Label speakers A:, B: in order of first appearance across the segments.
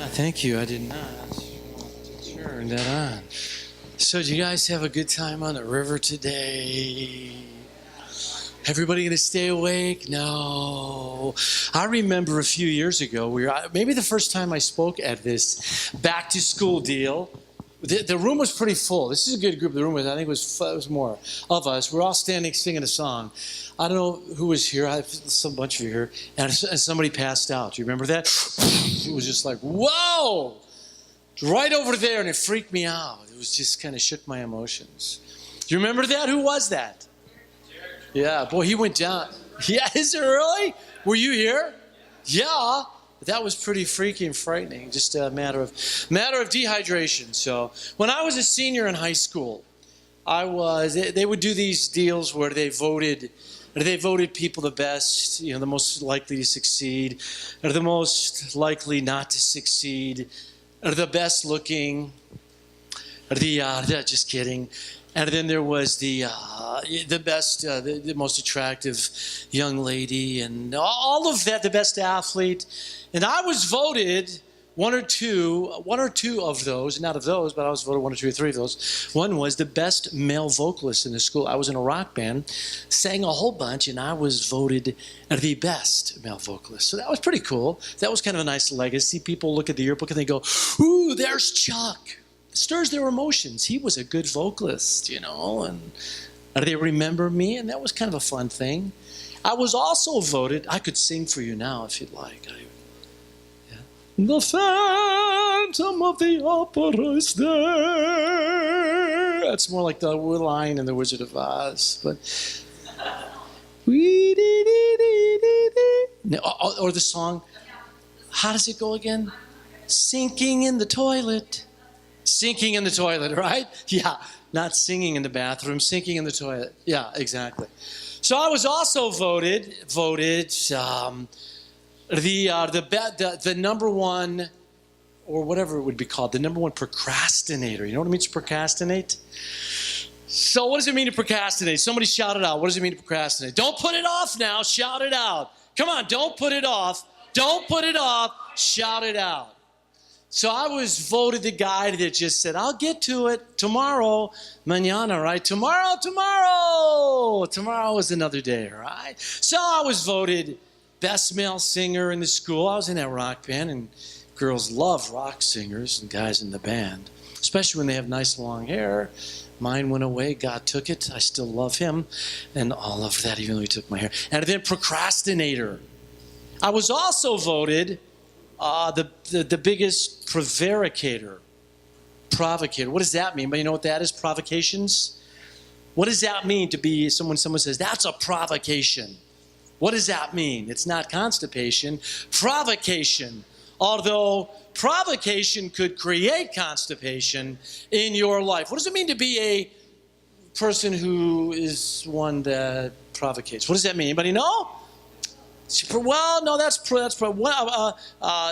A: Thank you. I did not turn that on. So, did you guys have a good time on the river today? Everybody gonna stay awake? No. I remember a few years ago, maybe the first time I spoke at this back to school deal. The room was pretty full. This is a good group. The room was, I think, it was more of us. We're all standing singing a song. I don't know who was here. I have some bunch of you here, and somebody passed out. Do you remember that? It was just like, whoa, right over there, and it freaked me out. It was just kind of shook my emotions. Do you remember that? Who was that? Yeah, boy, he went down. Yeah, is it really? Were you here? Yeah. That was pretty freaky and frightening. Just a matter of dehydration. So when I was a senior in high school, they would do these deals where they voted people the best, the most likely to succeed, or the most likely not to succeed, or the best looking, or just kidding. And then there was the best, the most attractive young lady, and all of that, the best athlete. And I was voted one or two of those, not of those, but I was voted one or two or three of those. One was the best male vocalist in the school. I was in a rock band, sang a whole bunch, and I was voted the best male vocalist. So that was pretty cool. That was kind of a nice legacy. People look at the yearbook and they go, ooh, there's Chuck. It stirs their emotions. He was a good vocalist, and they remember me, and that was kind of a fun thing. I was also voted, I could sing for you now if you'd like. The Phantom of the Opera is there. That's more like the Lion and the Wizard of Oz. But or the song, how does it go again? Sinking in the toilet. Sinking in the toilet, right? Yeah, not singing in the bathroom, sinking in the toilet. Yeah, exactly. So I was also voted the number one, or whatever it would be called, the number one procrastinator. You know what it means to procrastinate? So what does it mean to procrastinate? Somebody shout it out. What does it mean to procrastinate? Don't put it off now. Shout it out. Come on, don't put it off. Don't put it off. Shout it out. So I was voted the guy that just said, I'll get to it tomorrow, mañana, right? Tomorrow. Tomorrow is another day, right? So I was voted best male singer in the school. I was in that rock band, and girls love rock singers and guys in the band, especially when they have nice long hair. Mine went away. God took it. I still love him and all of that, even though he took my hair. And then procrastinator. I was also voted the biggest prevaricator. Provocator. What does that mean? But you know what that is? Provocations? What does that mean to be someone says, that's a provocation? What does that mean? It's not constipation. Provocation. Although provocation could create constipation in your life. What does it mean to be a person who is one that provocates? What does that mean? Anybody know? Well, no,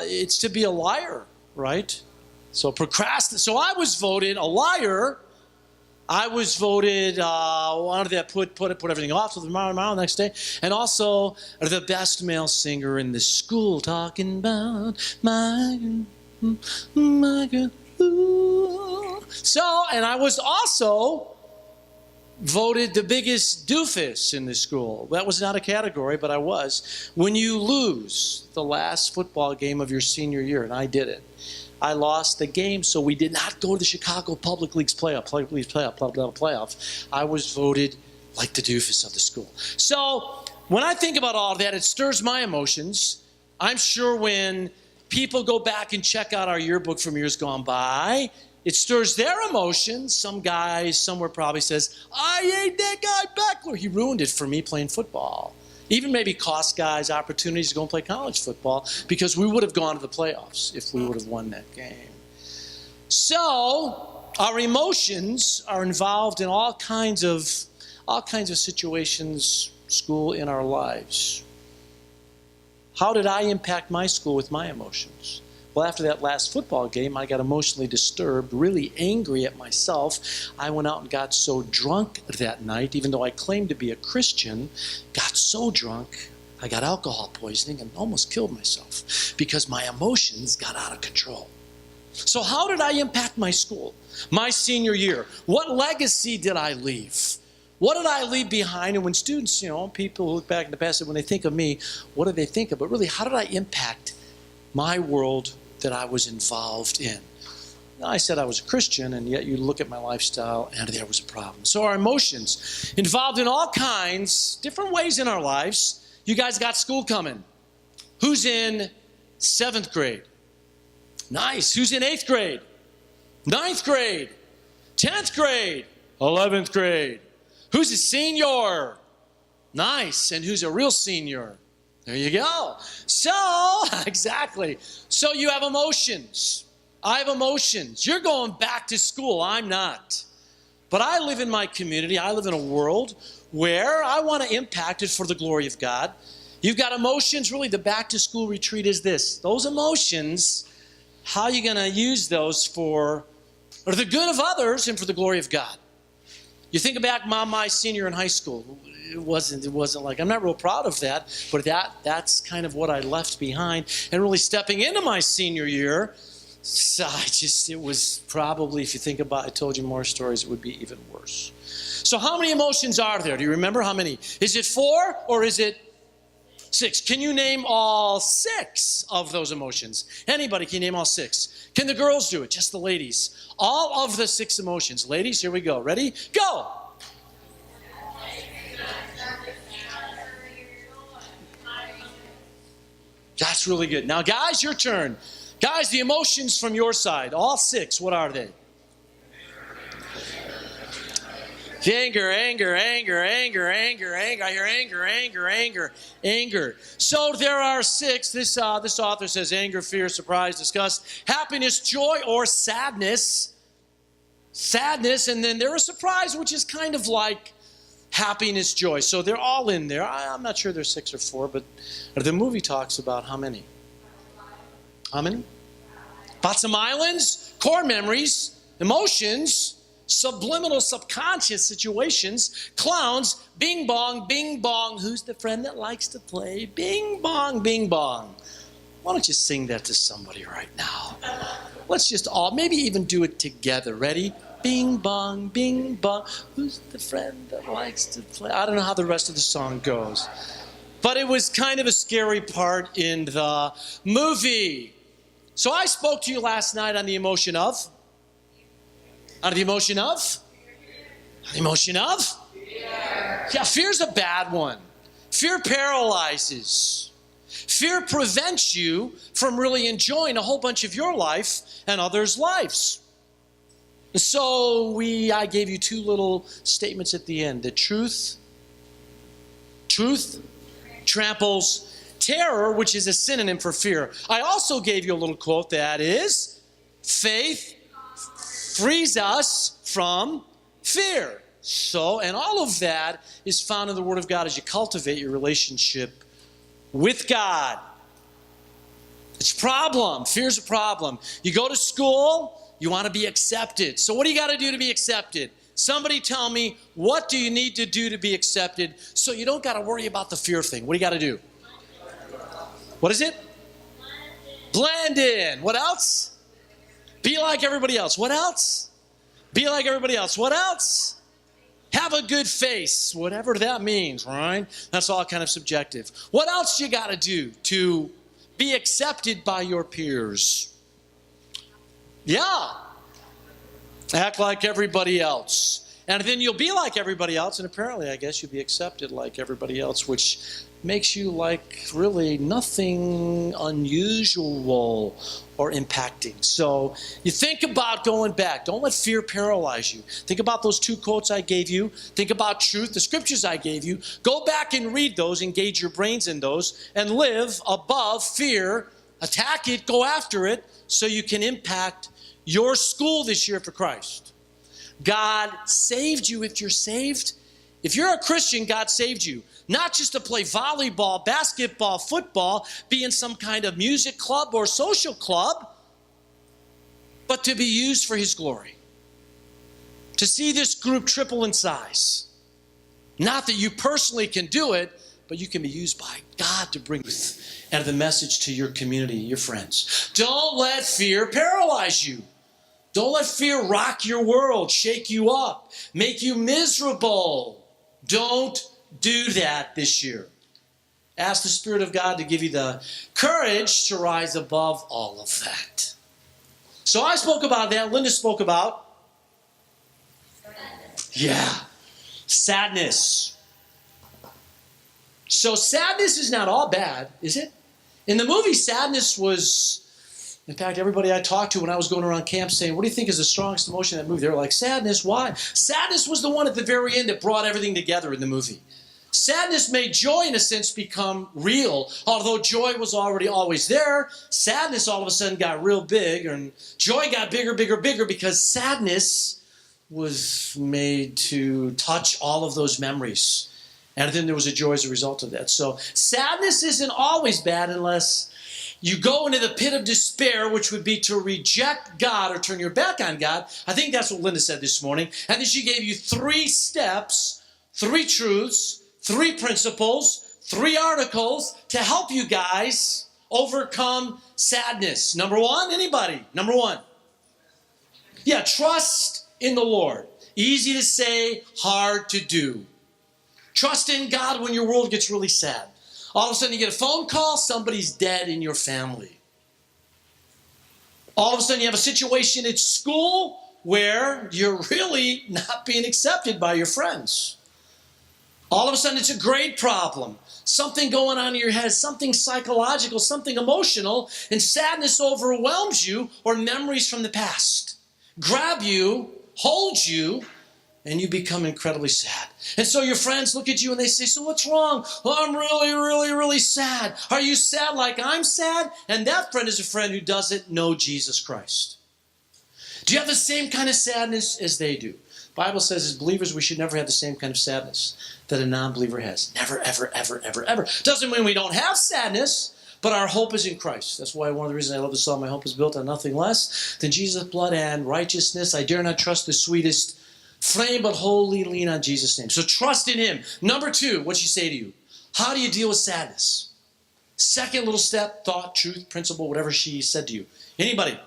A: it's to be a liar, right? So So I was voted a liar. I was voted one that put everything off till tomorrow next day, and also the best male singer in the school, talking about my girl. So, and I was also voted the biggest doofus in the school. That was not a category, but I was. When you lose the last football game of your senior year, and I did it. I lost the game, so we did not go to the Chicago Public League's playoff. I was voted like the doofus of the school. So when I think about all of that, it stirs my emotions. I'm sure when people go back and check out our yearbook from years gone by, it stirs their emotions. Some guy somewhere probably says, I hate that guy Beckler. He ruined it for me playing football. Even maybe cost guys opportunities to go and play college football because we would have gone to the playoffs if we would have won that game. So our emotions are involved in all kinds of situations, school, in our lives. How did I impact my school with my emotions? Well, after that last football game, I got emotionally disturbed, really angry at myself. I went out and got so drunk that night, even though I claimed to be a Christian, got so drunk, I got alcohol poisoning and almost killed myself because my emotions got out of control. So how did I impact my school? My senior year, what legacy did I leave? What did I leave behind? And when students, people who look back in the past, when they think of me, what do they think of? But really, how did I impact my world that I was involved in? Now, I said I was a Christian, and yet you look at my lifestyle, and there was a problem. So our emotions, involved in all kinds, different ways in our lives. You guys got school coming. Who's in 7th grade? Nice. Who's in 8th grade? 9th grade? 10th grade? 11th grade? Who's a senior? Nice. And who's a real senior? There you go. So, exactly. So you have emotions. I have emotions. You're going back to school. I'm not. But I live in my community. I live in a world where I want to impact it for the glory of God. You've got emotions. Really, the back to school retreat is this. Those emotions, how are you going to use those for the good of others and for the glory of God? You think back, my senior in high school. It wasn't like, I'm not real proud of that, but that's kind of what I left behind. And really stepping into my senior year, so it was probably, if you think about it, I told you more stories, it would be even worse. So how many emotions are there? Do you remember how many? Is it 4 or is it 6? Can you name all 6 of those emotions? Anybody can name all 6. Can the girls do it? Just the ladies. All of the 6 emotions. Ladies, here we go. Ready? Go! That's really good. Now, guys, your turn. Guys, the emotions from your side, all 6, what are they? Anger. I hear anger. So there are 6. This author says anger, fear, surprise, disgust, happiness, joy, or sadness. Sadness, and then there is surprise, which is kind of like happiness, joy. So they're all in there. I'm not sure there's 6 or 4, but the movie talks about how many? How many? About some islands, core memories, emotions, subliminal subconscious situations, clowns, bing bong, who's the friend that likes to play? Bing bong. Why don't you sing that to somebody right now? Let's just all, maybe even do it together. Ready? Bing bong, who's the friend that likes to play? I don't know how the rest of the song goes. But it was kind of a scary part in the movie. So I spoke to you last night on the emotion of? On the emotion of? On the emotion of? Fear. Yeah, fear's a bad one. Fear paralyzes. Fear prevents you from really enjoying a whole bunch of your life and others' lives. So I gave you 2 little statements at the end. The truth tramples terror, which is a synonym for fear. I also gave you a little quote that is, faith frees us from fear. So, and all of that is found in the Word of God as you cultivate your relationship with God. It's a problem. Fear's a problem. You go to school, you want to be accepted. So what do you got to do to be accepted? Somebody tell me, what do you need to do to be accepted so you don't got to worry about the fear thing? What do you got to do? What is it? Blend in. What else? Be like everybody else. What else? Be like everybody else. What else? Have a good face. Whatever that means, right? That's all kind of subjective. What else you got to do to be accepted by your peers? Yeah. Act like everybody else. And then you'll be like everybody else, and apparently, I guess, you'll be accepted like everybody else, which makes you like really nothing unusual or impacting. So you think about going back. Don't let fear paralyze you. Think about those 2 quotes I gave you. Think about truth, the scriptures I gave you. Go back and read those, engage your brains in those, and live above fear. Attack it, go after it, so you can impact your school this year for Christ. God saved you if you're saved. If you're a Christian, God saved you. Not just to play volleyball, basketball, football, be in some kind of music club or social club, but to be used for His glory. To see this group triple in size. Not that you personally can do it, but you can be used by God to bring truth and the message to your community, your friends. Don't let fear paralyze you. Don't let fear rock your world, shake you up, make you miserable. Don't do that this year. Ask the Spirit of God to give you the courage to rise above all of that. So I spoke about that. Linda spoke about, sadness. So sadness is not all bad, is it? In the movie, sadness was, in fact, everybody I talked to when I was going around camp saying, what do you think is the strongest emotion in that movie? They were like, sadness. Why? Sadness was the one at the very end that brought everything together in the movie. Sadness made joy, in a sense, become real. Although joy was already always there, sadness all of a sudden got real big, and joy got bigger, bigger, bigger, because sadness was made to touch all of those memories. And then there was a joy as a result of that. So sadness isn't always bad unless you go into the pit of despair, which would be to reject God or turn your back on God. I think that's what Linda said this morning. And then she gave you 3 steps, 3 truths, 3 principles, 3 articles to help you guys overcome sadness. Number 1, anybody? Number 1. Trust in the Lord. Easy to say, hard to do. Trust in God when your world gets really sad. All of a sudden you get a phone call, somebody's dead in your family. All of a sudden you have a situation at school where you're really not being accepted by your friends. All of a sudden it's a grade problem. Something going on in your head, something psychological, something emotional, and sadness overwhelms you, or memories from the past grab you, hold you, and you become incredibly sad. And so your friends look at you and they say, so what's wrong? Well, I'm really, really, really sad. Are you sad like I'm sad? And that friend is a friend who doesn't know Jesus Christ. Do you have the same kind of sadness as they do? The Bible says as believers we should never have the same kind of sadness that a non-believer has. Never, ever, ever, ever, ever. Doesn't mean we don't have sadness, but our hope is in Christ. That's why one of the reasons I love the song, my hope is built on nothing less than Jesus' blood and righteousness. I dare not trust the sweetest flame, but wholly lean on Jesus' name. So trust in Him. Number 2, what'd she say to you? How do you deal with sadness? Second little step, thought, truth, principle, whatever she said to you. Anybody?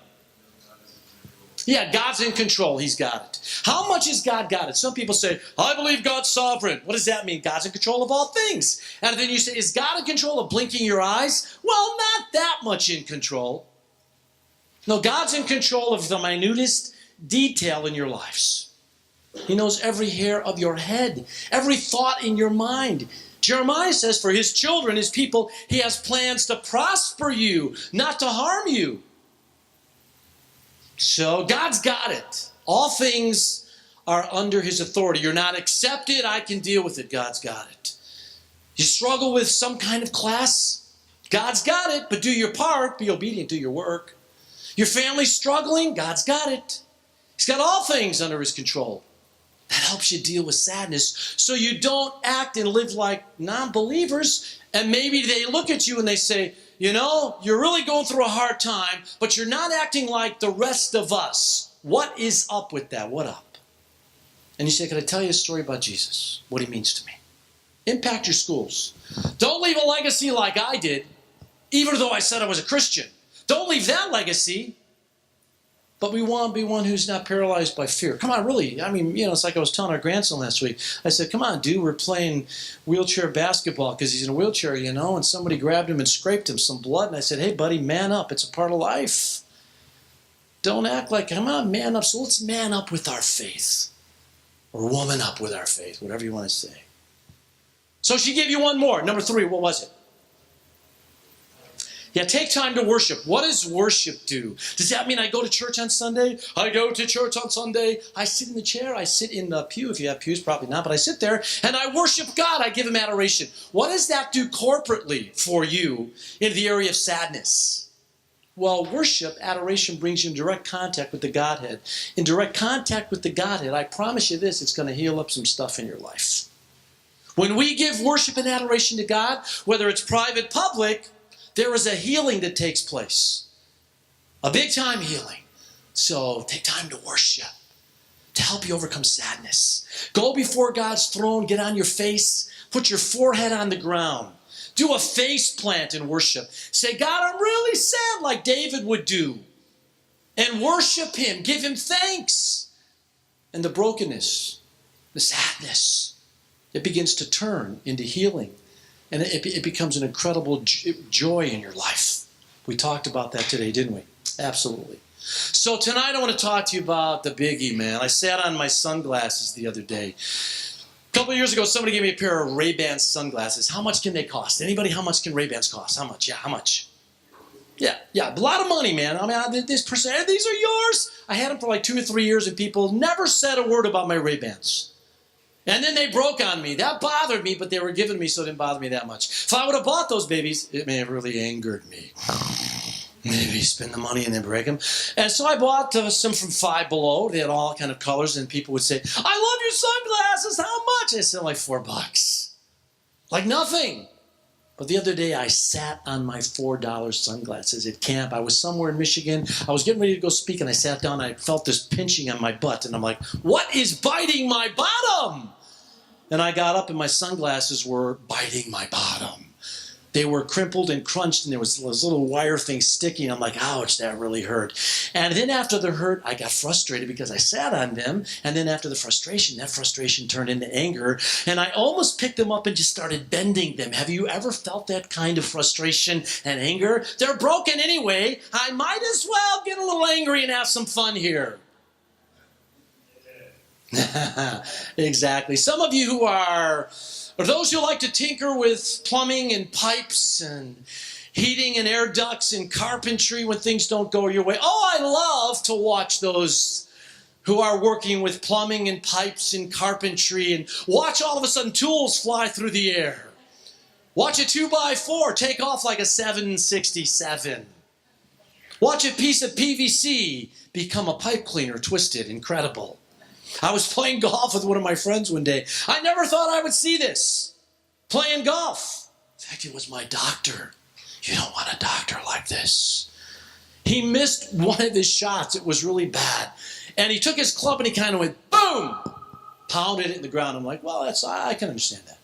A: God's in control. He's got it. How much has God got it? Some people say, I believe God's sovereign. What does that mean? God's in control of all things. And then you say, is God in control of blinking your eyes? Well, not that much in control. No, God's in control of the minutest detail in your lives. He knows every hair of your head, every thought in your mind. Jeremiah says, for His children, His people, He has plans to prosper you, not to harm you. So God's got it. All things are under His authority. You're not accepted, I can deal with it. God's got it. You struggle with some kind of class, God's got it, but do your part, be obedient, do your work. Your family's struggling, God's got it. He's got all things under His control. That helps you deal with sadness so you don't act and live like non-believers, and maybe they look at you and they say, you know, you're really going through a hard time, but you're not acting like the rest of us. What is up with that? What up? And you say, can I tell you a story about Jesus? What He means to me. Impact your schools. Don't leave a legacy like I did, even though I said I was a Christian. Don't leave that legacy. But we want to be one who's not paralyzed by fear. Come on, really. I mean, it's like I was telling our grandson last week. I said, come on, dude, we're playing wheelchair basketball because he's in a wheelchair, and somebody grabbed him and scraped him some blood. And I said, hey, buddy, man up. It's a part of life. Don't act like, come on, man up. So let's man up with our faith. Or woman up with our faith, whatever you want to say. So she gave you one more. Number 3, what was it? Take time to worship. What does worship do? Does that mean I go to church on Sunday? I go to church on Sunday. I sit in the chair. I sit in the pew. If you have pews, probably not. But I sit there and I worship God. I give Him adoration. What does that do corporately for you in the area of sadness? Well, worship, adoration brings you in direct contact with the Godhead. In direct contact with the Godhead, I promise you this, it's going to heal up some stuff in your life. When we give worship and adoration to God, whether it's private, public, there is a healing that takes place. A big time healing. So take time to worship. to help you overcome sadness. Go before God's throne, get on your face, put your forehead on the ground. Do a face plant in worship. Say, God, I'm really sad, like David would do. And worship him. Give him thanks. And the brokenness, the sadness, it begins to turn into healing. And it becomes an incredible joy in your life. We talked about that today, didn't we? Absolutely. So tonight I want to talk to you about the biggie, man. I sat on my sunglasses the other day. A couple of years ago, somebody gave me a pair of Ray-Ban sunglasses. How much can they cost? Anybody, how much can Ray-Bans cost? How much? Yeah, how much? Yeah, a lot of money, man. I mean, these are yours. I had them for like 2 or 3 years, and people never said a word about my Ray-Bans. And then they broke on me. That bothered me, but they were giving me, so it didn't bother me that much. If I would have bought those babies, it may have really angered me. Maybe spend the money and then break them. And so I bought some from Five Below. They had all kind of colors, and people would say, I love your sunglasses. How much? I said, like $4. Like nothing. But the other day, I sat on my $4 sunglasses at camp. I was somewhere in Michigan. I was getting ready to go speak, and I sat down, and I felt this pinching on my butt. And I'm like, what is biting my bottom? And I got up, and my sunglasses were biting my bottom. They were crimpled and crunched, and there was this little wire thing sticking. I'm like, ouch, that really hurt. And then after the hurt, I got frustrated because I sat on them. And then after the frustration, that frustration turned into anger. And I almost picked them up and just started bending them. Have you ever felt that kind of frustration and anger? They're broken anyway. I might as well get a little angry and have some fun here. Exactly. Some of you who are those who like to tinker with plumbing and pipes and heating and air ducts and carpentry when things don't go your way. Oh, I love to watch those who are working with plumbing and pipes and carpentry and watch all of a sudden tools fly through the air. Watch a 2x4 take off like a 767. Watch a piece of PVC become a pipe cleaner, twisted, incredible. I was playing golf with one of my friends one day. I never thought I would see this. Playing golf. In fact, it was my doctor. You don't want a doctor like this. He missed one of his shots. It was really bad. And he took his club and he kind of went, boom! Pounded it in the ground. I'm like, well, I can understand that.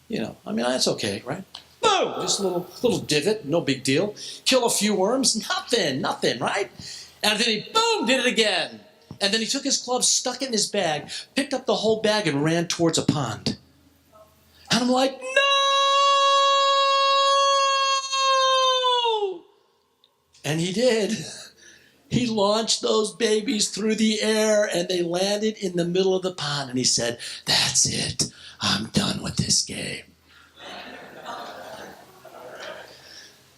A: You know, I mean, that's okay, right? Boom! Just a little divot, no big deal. Kill a few worms, nothing, right? And then he, boom, did it again. And then he took his club, stuck it in his bag, picked up the whole bag, and ran towards a pond. And I'm like, no! And he did. He launched those babies through the air, and they landed in the middle of the pond. And he said, that's it. I'm done with this game.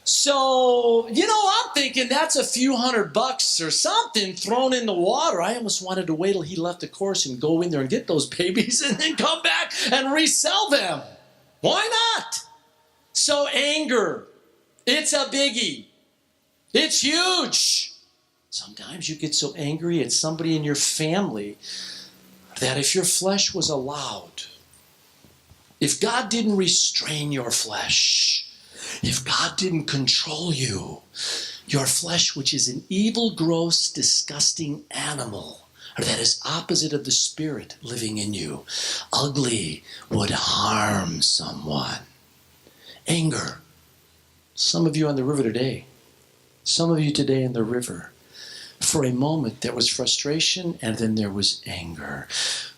A: So, you know, I'm thinking that's a few $100 or something thrown in the water. I almost wanted to wait till he left the course and go in there and get those babies and then come back and resell them. Why not? So anger, it's a biggie. It's huge. Sometimes you get so angry at somebody in your family that if your flesh was allowed, if God didn't restrain your flesh, if God didn't control you, your flesh, which is an evil, gross, disgusting animal, or that is opposite of the spirit living in you, ugly, would harm someone. Anger. Some of you on the river today. Some of you today in the river. For a moment, there was frustration, and then there was anger.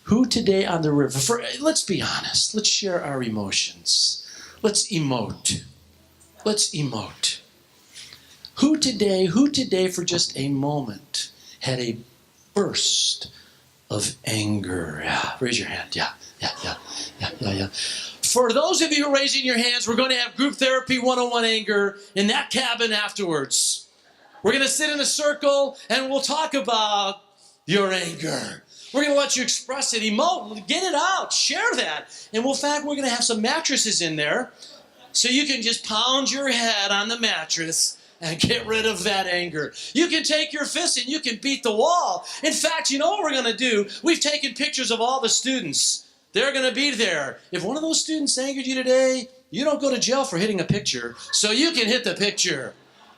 A: Who today on the river? Let's be honest. Let's share our emotions. Let's emote. Let's emote. Who today for just a moment had a burst of anger? Yeah, raise your hand. Yeah. For those of you who are raising your hands, we're going to have group therapy 101 anger in that cabin afterwards. We're going to sit in a circle and we'll talk about your anger. We're going to let you express it, emote, get it out, share that. And in fact, we're going to have some mattresses in there. So you can just pound your head on the mattress and get rid of that anger. You can take your fist and you can beat the wall. In fact, you know what we're going to do? We've taken pictures of all the students. They're going to be there. If one of those students angered you today, you don't go to jail for hitting a picture, so you can hit the picture.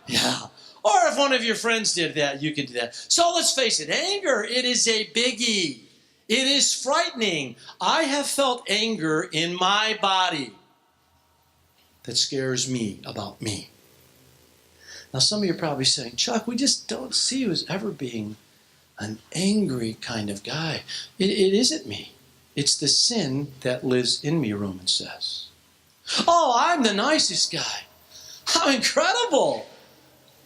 A: Yeah. Or if one of your friends did that, you can do that. So let's face it, anger, it is a biggie. It is frightening. I have felt anger in my body that scares me about me. Now, some of you are probably saying, Chuck, we just don't see you as ever being an angry kind of guy. It isn't me. It's the sin that lives in me, Romans says. Oh, I'm the nicest guy. I'm incredible.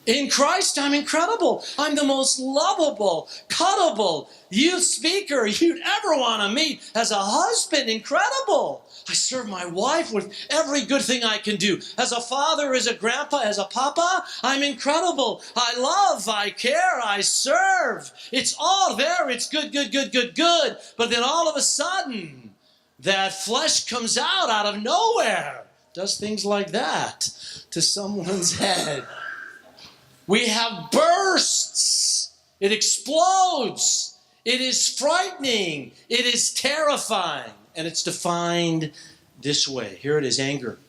A: In Christ, I'm incredible. I'm the most lovable, cuddable youth speaker you'd ever want to meet. As a husband, incredible. I serve my wife with every good thing I can do. As a father, as a grandpa, as a papa, I'm incredible. I love, I care, I serve. It's all there. It's good, good, good, good, good. But then all of a sudden, that flesh comes out of nowhere. Does things like that to someone's head. We have bursts. It explodes. It is frightening. It is terrifying. And it's defined this way. Here it is, anger.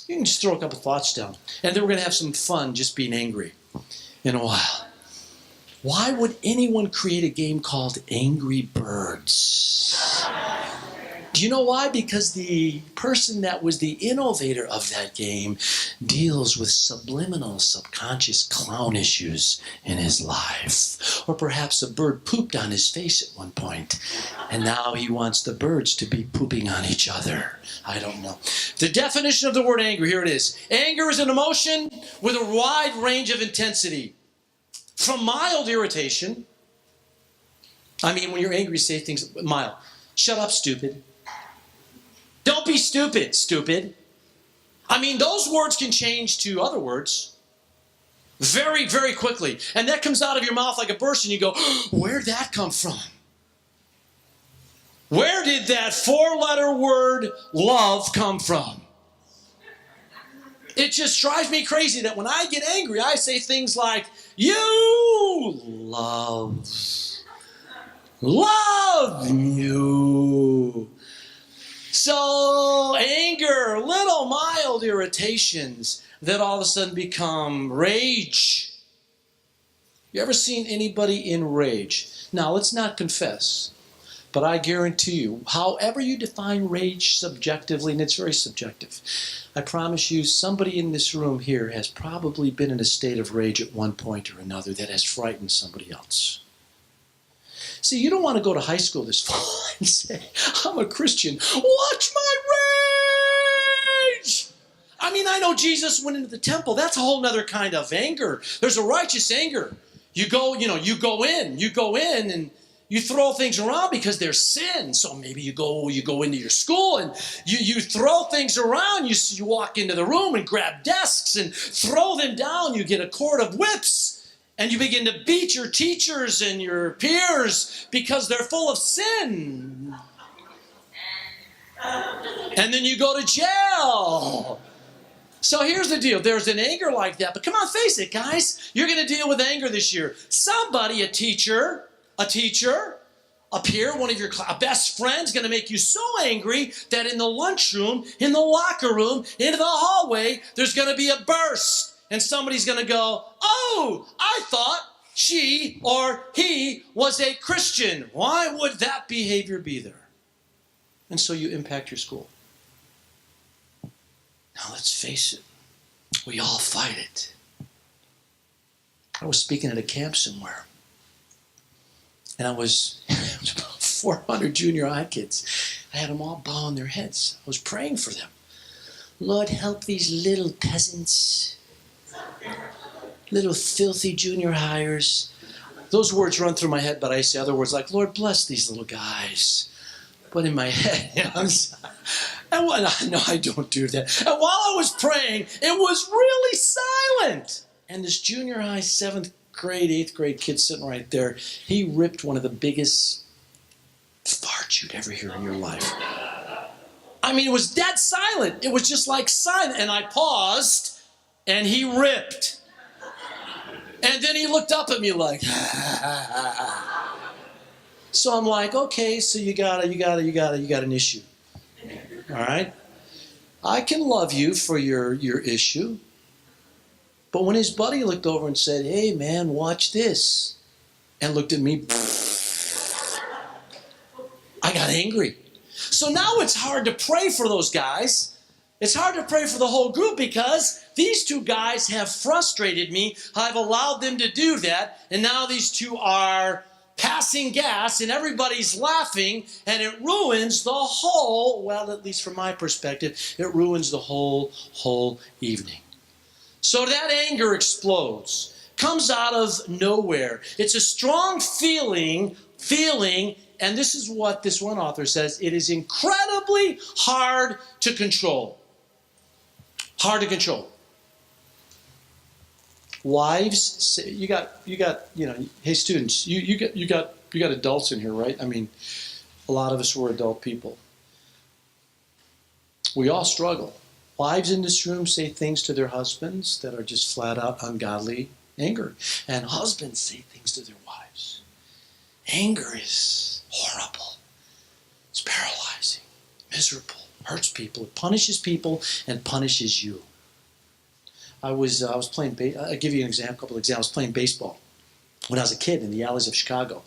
A: You can just throw a couple thoughts down. And then we're going to have some fun just being angry in a while. Why would anyone create a game called Angry Birds? Do you know why? Because the person that was the innovator of that game deals with subliminal, subconscious clown issues in his life. Or perhaps a bird pooped on his face at one point, and now he wants the birds to be pooping on each other. I don't know. The definition of the word anger, here it is. Anger is an emotion with a wide range of intensity. From mild irritation, when you're angry, say things mild. Shut up, stupid. Don't be stupid, stupid. Those words can change to other words very, very quickly. And that comes out of your mouth like a burst, and you go, where'd that come from? Where did that 4-letter word love come from? It just drives me crazy that when I get angry, I say things like, you love you. So anger, little mild irritations that all of a sudden become rage. You ever seen anybody in rage? Now, let's not confess, but I guarantee you, however you define rage subjectively, and it's very subjective, I promise you somebody in this room here has probably been in a state of rage at one point or another that has frightened somebody else. See, you don't want to go to high school this fall and say, I'm a Christian. Watch my rage. I know Jesus went into the temple. That's a whole other kind of anger. There's a righteous anger. You go in and you throw things around because there's sin. So maybe you go into your school and you throw things around. You walk into the room and grab desks and throw them down. You get a cord of whips. And you begin to beat your teachers and your peers because they're full of sin. And then you go to jail. So here's the deal. There's an anger like that. But come on, face it, guys. You're going to deal with anger this year. Somebody, a teacher, a peer, one of your best friends, going to make you so angry that in the lunchroom, in the locker room, into the hallway, there's going to be a burst. And somebody's going to go, oh, I thought she or he was a Christian. Why would that behavior be there? And so you impact your school. Now let's face it. We all fight it. I was speaking at a camp somewhere. And it was about 400 junior high kids. I had them all bowing their heads. I was praying for them. Lord, help these little peasants. Little filthy junior hires. Those words run through my head, but I say other words like, Lord, bless these little guys. But in my head, no, I don't do that. And while I was praying, it was really silent. And this junior high, 7th grade, 8th grade kid sitting right there, he ripped one of the biggest farts you'd ever hear in your life. It was dead silent. It was just like silent. And I paused. And he ripped. And then he looked up at me like, So I'm like, okay, so you got an issue. All right? I can love you for your issue. But when his buddy looked over and said, hey man, watch this, and looked at me, I got angry. So now it's hard to pray for those guys. It's hard to pray for the whole group because these two guys have frustrated me. I've allowed them to do that. And now these two are passing gas and everybody's laughing. And it ruins the whole, well, at least from my perspective, it ruins the whole evening. So that anger explodes. Comes out of nowhere. It's a strong feeling, and this is what this one author says, it is incredibly hard to control. Hard to control. Wives, you got, hey students, you got adults in here, right? I mean, a lot of us were adult people. We all struggle. Wives in this room say things to their husbands that are just flat out ungodly anger. And husbands say things to their wives. Anger is horrible. It's paralyzing, miserable, hurts people. It punishes people and punishes you. I was playing, I'll give you a couple of examples. I was playing baseball when I was a kid in the alleys of Chicago.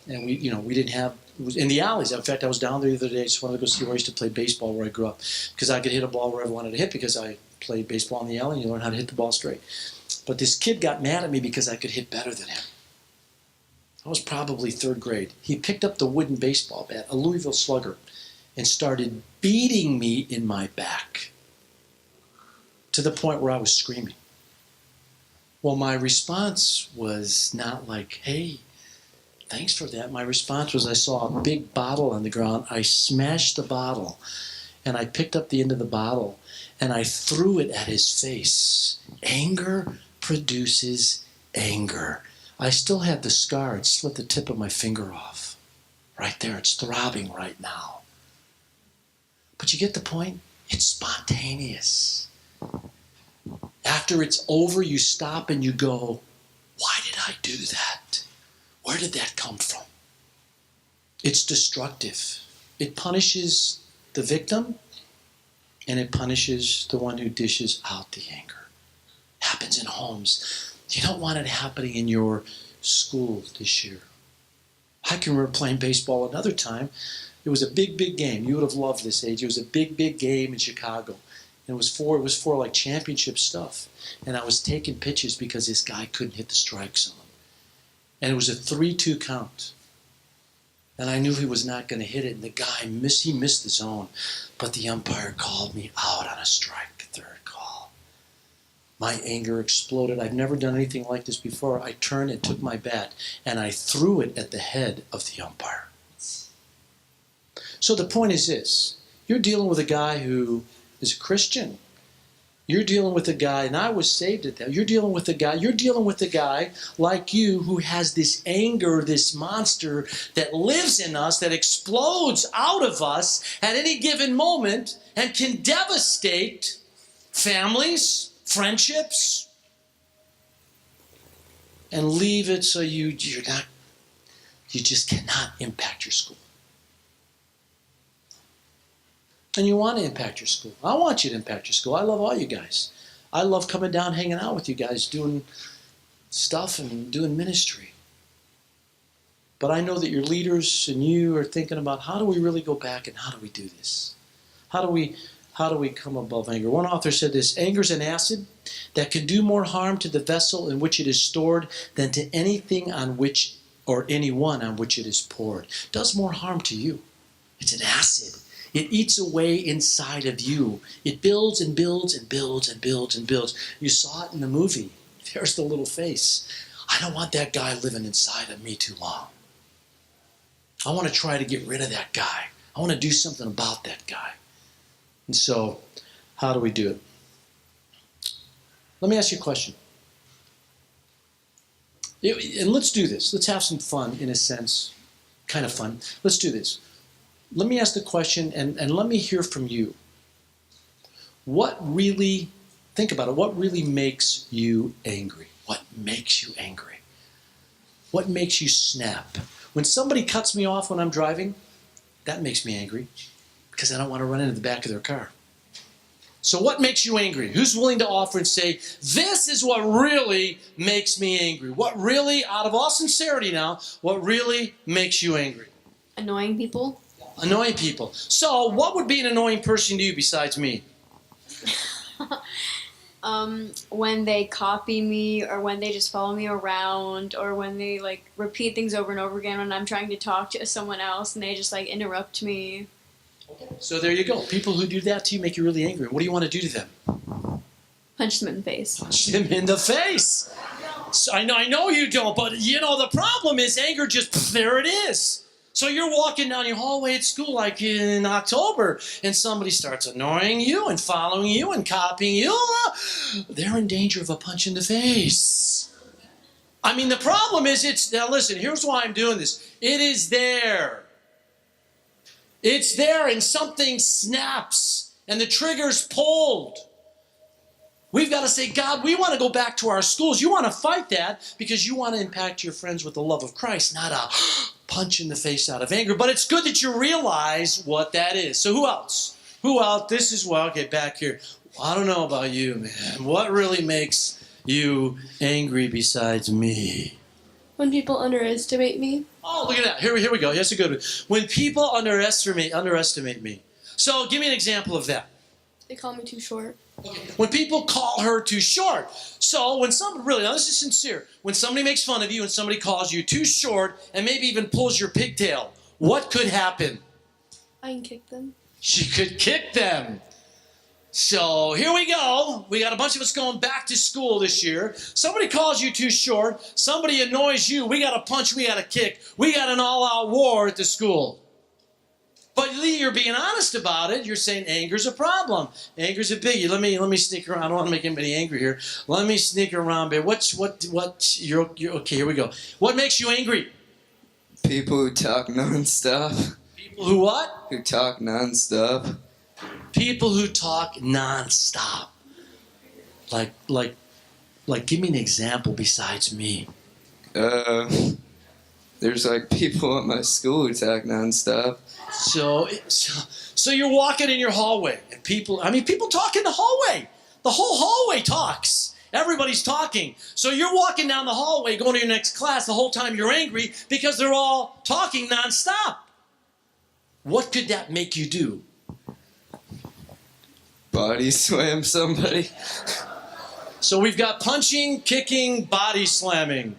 A: And we didn't have, it was in the alleys. In fact, I was down there the other day. I just wanted to go see where I used to play baseball where I grew up. Because I could hit a ball wherever I wanted to hit because I played baseball in the alley and you learn how to hit the ball straight. But this kid got mad at me because I could hit better than him. I was probably third grade. He picked up the wooden baseball bat, a Louisville Slugger, and started beating me in my back to the point where I was screaming. Well, my response was not like, hey, thanks for that. My response was I saw a big bottle on the ground. I smashed the bottle, and I picked up the end of the bottle, and I threw it at his face. Anger produces anger. I still have the scar. It slit the tip of my finger off. Right there. It's throbbing right now. But you get the point? It's spontaneous. After it's over, you stop and you go, why did I do that? Where did that come from? It's destructive. It punishes the victim and it punishes the one who dishes out the anger. Happens in homes. You don't want it happening in your school this year. I can remember playing baseball another time. It was a big, big game. You would have loved this age. It was a big, big game in Chicago. And it was for like championship stuff. And I was taking pitches because this guy couldn't hit the strike zone. And it was a 3-2 count. And I knew he was not going to hit it. And the guy missed the zone. But the umpire called me out on a strike, third call. My anger exploded. I've never done anything like this before. I turned and took my bat. And I threw it at the head of the umpire. So the point is this. You're dealing with a guy who is a Christian. You're dealing with a guy, and I was saved at that. You're dealing with a guy like you who has this anger, this monster that lives in us, that explodes out of us at any given moment and can devastate families, friendships, and leave it so you just cannot impact your school. And you want to impact your school. I want you to impact your school. I love all you guys. I love coming down, hanging out with you guys, doing stuff and doing ministry. But I know that your leaders and you are thinking about how do we really go back and how do we do this? How do we come above anger? One author said this, anger is an acid that can do more harm to the vessel in which it is stored than to anything on which or anyone on which it is poured. It does more harm to you. It's an acid. It eats away inside of you. It builds and builds and builds and builds and builds. You saw it in the movie. There's the little face. I don't want that guy living inside of me too long. I want to try to get rid of that guy. I want to do something about that guy. And so, how do we do it? Let me ask you a question. And let's do this. Let's have some fun, in a sense. Kind of fun. Let's do this. Let me ask the question, and let me hear from you. Think about it, what really makes you angry? What makes you angry? What makes you snap? When somebody cuts me off when I'm driving, that makes me angry because I don't want to run into the back of their car. So what makes you angry? Who's willing to offer and say, this is what really makes me angry? What really, out of all sincerity now, what really makes you angry?
B: Annoying people.
A: Annoying people. So what would be an annoying person to you besides me?
B: When they copy me, or when they just follow me around, or when they like repeat things over and over again when I'm trying to talk to someone else and they just like interrupt me.
A: So there you go. People who do that to you make you really angry. What do you want to do to them?
B: Punch them in the face.
A: Punch them in the face. So I know you don't, but you know the problem is anger just, there it is. So you're walking down your hallway at school like in October, and somebody starts annoying you and following you and copying you. They're in danger of a punch in the face. I mean, the problem is now listen, here's why I'm doing this. It is there. It's there, and something snaps, and the trigger's pulled. We've got to say, God, we want to go back to our schools. You want to fight that because you want to impact your friends with the love of Christ, not a punch in the face out of anger. But it's good that you realize what that is. So who else? Who else? This is, well, okay, back here. I don't know about you, man. What really makes you angry besides me?
C: When people underestimate me.
A: Oh, look at that. Here we go. That's a good one. When people underestimate me. So give me an example of that.
C: They call me too short.
A: Okay. When people call her too short. So when somebody, really, now this is sincere. When somebody makes fun of you and somebody calls you too short and maybe even pulls your pigtail, what could happen?
C: I can kick them.
A: She could kick them. So here we go. We got a bunch of us going back to school this year. Somebody calls you too short. Somebody annoys you. We got to punch. We got to kick. We got an all-out war at the school. But you're being honest about it. You're saying anger's a problem. Anger's a biggie. Let me sneak around. I don't want to make anybody angry here. Let me sneak around, babe. You're okay, here we go. What makes you angry?
D: People who talk nonstop.
A: People who what?
D: Who talk nonstop.
A: People who talk nonstop. Like give me an example besides me.
D: There's like people at my school who talk nonstop.
A: So you're walking in your hallway, and people talk in the hallway. The whole hallway talks. Everybody's talking. So you're walking down the hallway, going to your next class. The whole time you're angry because they're all talking nonstop. What could that make you do?
D: Body slam somebody.
A: So we've got punching, kicking, body slamming.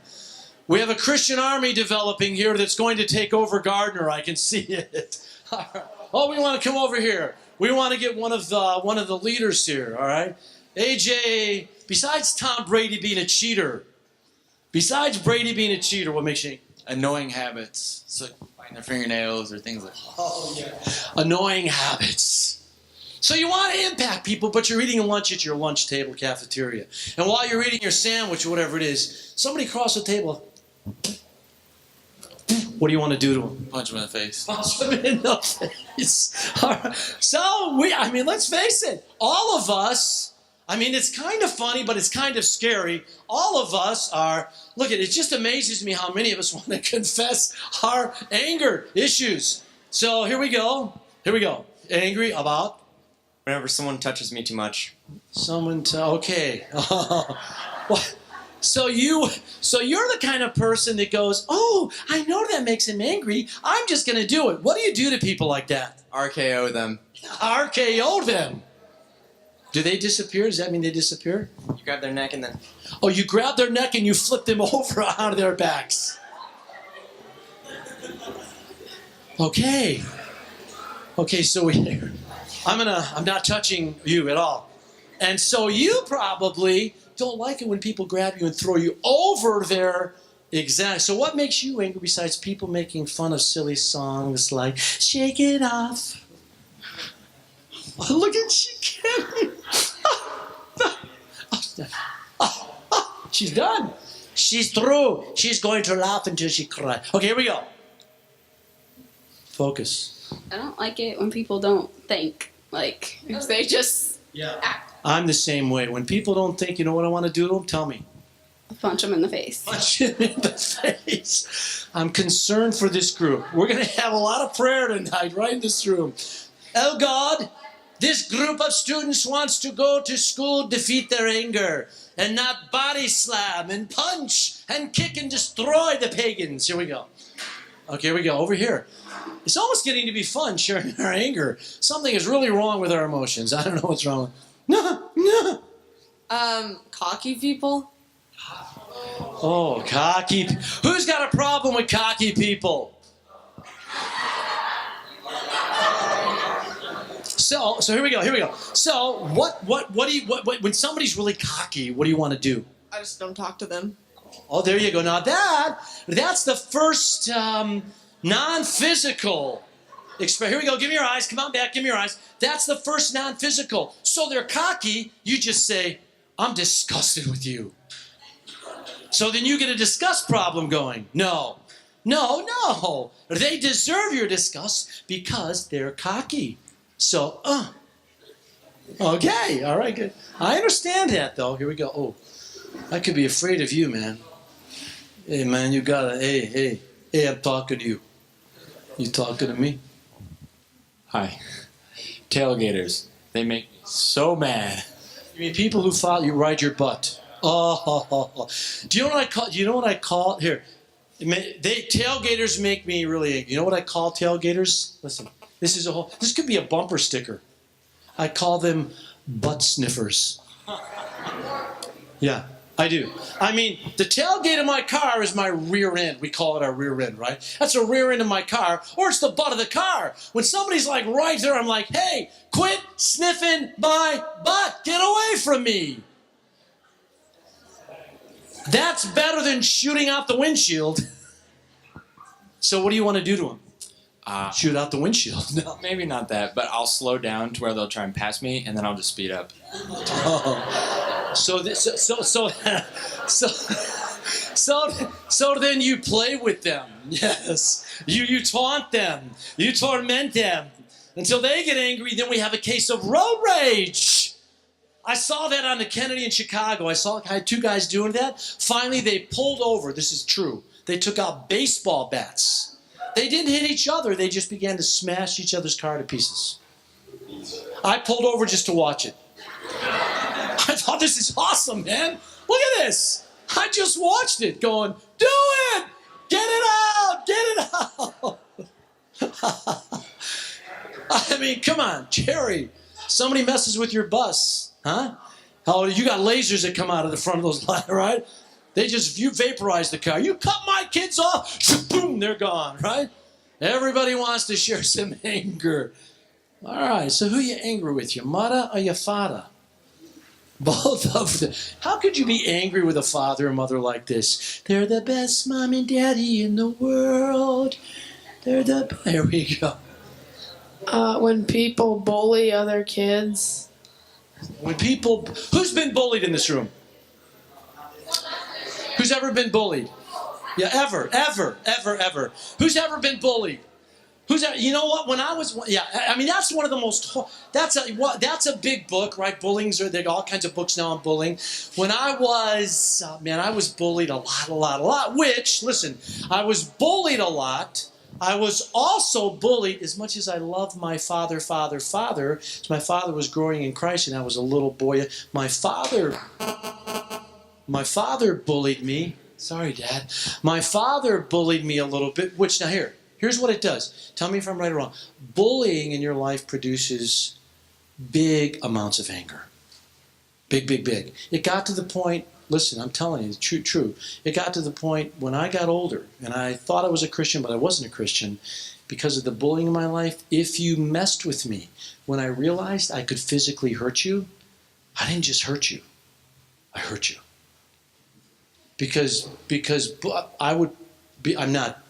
A: We have a Christian army developing here that's going to take over Gardner. I can see it. All right. Oh, we want to come over here. We want to get one of the leaders here. All right, AJ. Besides Tom Brady being a cheater, what makes you
E: annoying habits? So biting their fingernails or things like that.
A: Oh yeah, annoying habits. So you want to impact people, but you're eating lunch at your lunch table cafeteria, and while you're eating your sandwich or whatever it is, somebody across the table. What do you want to do to them?
E: Punch them in the face.
A: Punch them in the face. All right. So, let's face it. All of us, it's kind of funny, but it's kind of scary. All of us are, it just amazes me how many of us want to confess our anger issues. So, here we go. Angry about?
F: Whenever someone touches me too much.
A: Okay. What? So you're the kind of person that goes, oh, I know that makes him angry. I'm just going to do it. What do you do to people like that?
F: RKO them.
A: RKO them. Do they disappear? Does that mean they disappear?
F: You grab their neck and then...
A: Oh, you grab their neck and you flip them over onto their backs. Okay, so I'm not touching you at all. And so you probably don't like it when people grab you and throw you over their exact. So what makes you angry besides people making fun of silly songs like "Shake It Off"? Look at she can't. She's done. She's through. She's going to laugh until she cries. Okay, here we go. Focus.
B: I don't like it when people don't think. If they just act.
A: I'm the same way. When people don't think, you know what I want to do to them? Tell me.
B: Punch them in the face.
A: Punch them in the face. I'm concerned for this group. We're going to have a lot of prayer tonight, right in this room. Oh God, This group of students wants to go to school, defeat their anger, and not body slam and punch and kick and destroy the pagans. Here we go. Okay, here we go. Over here. It's almost getting to be fun sharing our anger. Something is really wrong with our emotions. I don't know what's wrong. No.
C: Cocky people.
A: Oh, cocky. Who's got a problem with cocky people? So here we go. So what do you when somebody's really cocky, what do you want to do?
C: I just don't talk to them.
A: Oh, there you go. Now that's the first non-physical expression. Here we go. Give me your eyes. Come on back. Give me your eyes. That's the first non-physical. So they're cocky. You just say, I'm disgusted with you. So then you get a disgust problem going. No. They deserve your disgust because they're cocky. So, okay. All right, good. I understand that, though. Here we go. Oh, I could be afraid of you, man. Hey, man, you gotta, hey, I'm talking to you. You talking to me?
E: Hi. Tailgaters. They make me so mad.
A: You mean people who follow you ride your butt? Oh. Do you know what I call? Here? Tailgaters make me really angry. You know what I call tailgaters? Listen, this could be a bumper sticker. I call them butt sniffers. Yeah, I do. I mean, the tailgate of my car is my rear end. We call it our rear end, right? That's the rear end of my car, or it's the butt of the car. When somebody's like right there, I'm like, hey, quit sniffing my butt. Get away from me. That's better than shooting out the windshield. So what do you want to do to them? Shoot out the windshield? No.
E: Maybe not that, but I'll slow down to where they'll try and pass me, and then I'll just speed up.
A: Oh. So then you play with them. Yes. You taunt them. You torment them until they get angry. Then we have a case of road rage. I saw that on the Kennedy in Chicago. I had two guys doing that. Finally, they pulled over. This is true. They took out baseball bats. They didn't hit each other. They just began to smash each other's car to pieces. I pulled over just to watch it. I thought, this is awesome, man. Look at this. I just watched it going, do it. Get it out. Get it out. I mean, come on, Jerry. Somebody messes with your bus. Huh? Oh, you got lasers that come out of the front of those lights, right? You vaporize the car. You cut my kids off, boom, they're gone, right? Everybody wants to share some anger. All right, so who you angry with, your mother or your father? Both of them. How could you be angry with a father or mother like this? They're the best mom and daddy in the world. There we go.
C: When people bully other kids.
A: Who's been bullied in this room? Who's ever been bullied? Yeah, ever. Who's ever been bullied? You know what? I mean, that's one of the most. That's a big book, right? There are all kinds of books now on bullying. When I was, I was bullied a lot. Which, listen, I was bullied a lot. I was also bullied, as much as I loved my father, as my father was growing in Christ and I was a little boy. My father bullied me. Sorry, Dad. My father bullied me a little bit, which, now here's what it does. Tell me if I'm right or wrong. Bullying in your life produces big amounts of anger. Big. It got to the point, listen, I'm telling you, true. It got to the point when I got older, and I thought I was a Christian, but I wasn't a Christian because of the bullying in my life. If you messed with me, when I realized I could physically hurt you, I didn't just hurt you. I hurt you. Because I'm not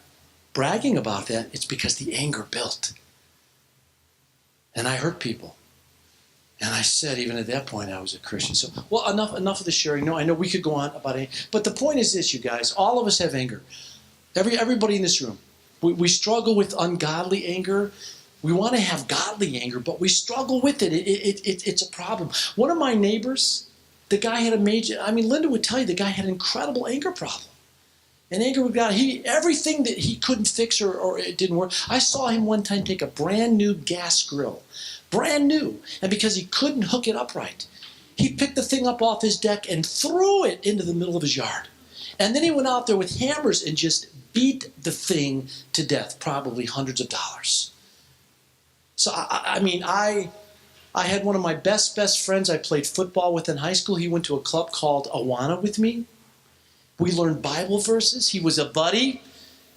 A: bragging about that. It's because the anger built. And I hurt people. And I said, even at that point, I was a Christian. So, well, enough of the sharing. No, I know we could go on about anger. But the point is this, you guys. All of us have anger. Everybody in this room. We struggle with ungodly anger. We want to have godly anger, but we struggle with it. It's a problem. One of my neighbors, the guy had Linda would tell you, the guy had an incredible anger problem. And anger with God, everything that he couldn't fix or it didn't work. I saw him one time take a brand new gas grill, brand new. And because he couldn't hook it up right, he picked the thing up off his deck and threw it into the middle of his yard. And then he went out there with hammers and just beat the thing to death, probably hundreds of dollars. So, I had one of my best friends I played football with in high school. He went to a club called Awana with me. We learned Bible verses. He was a buddy.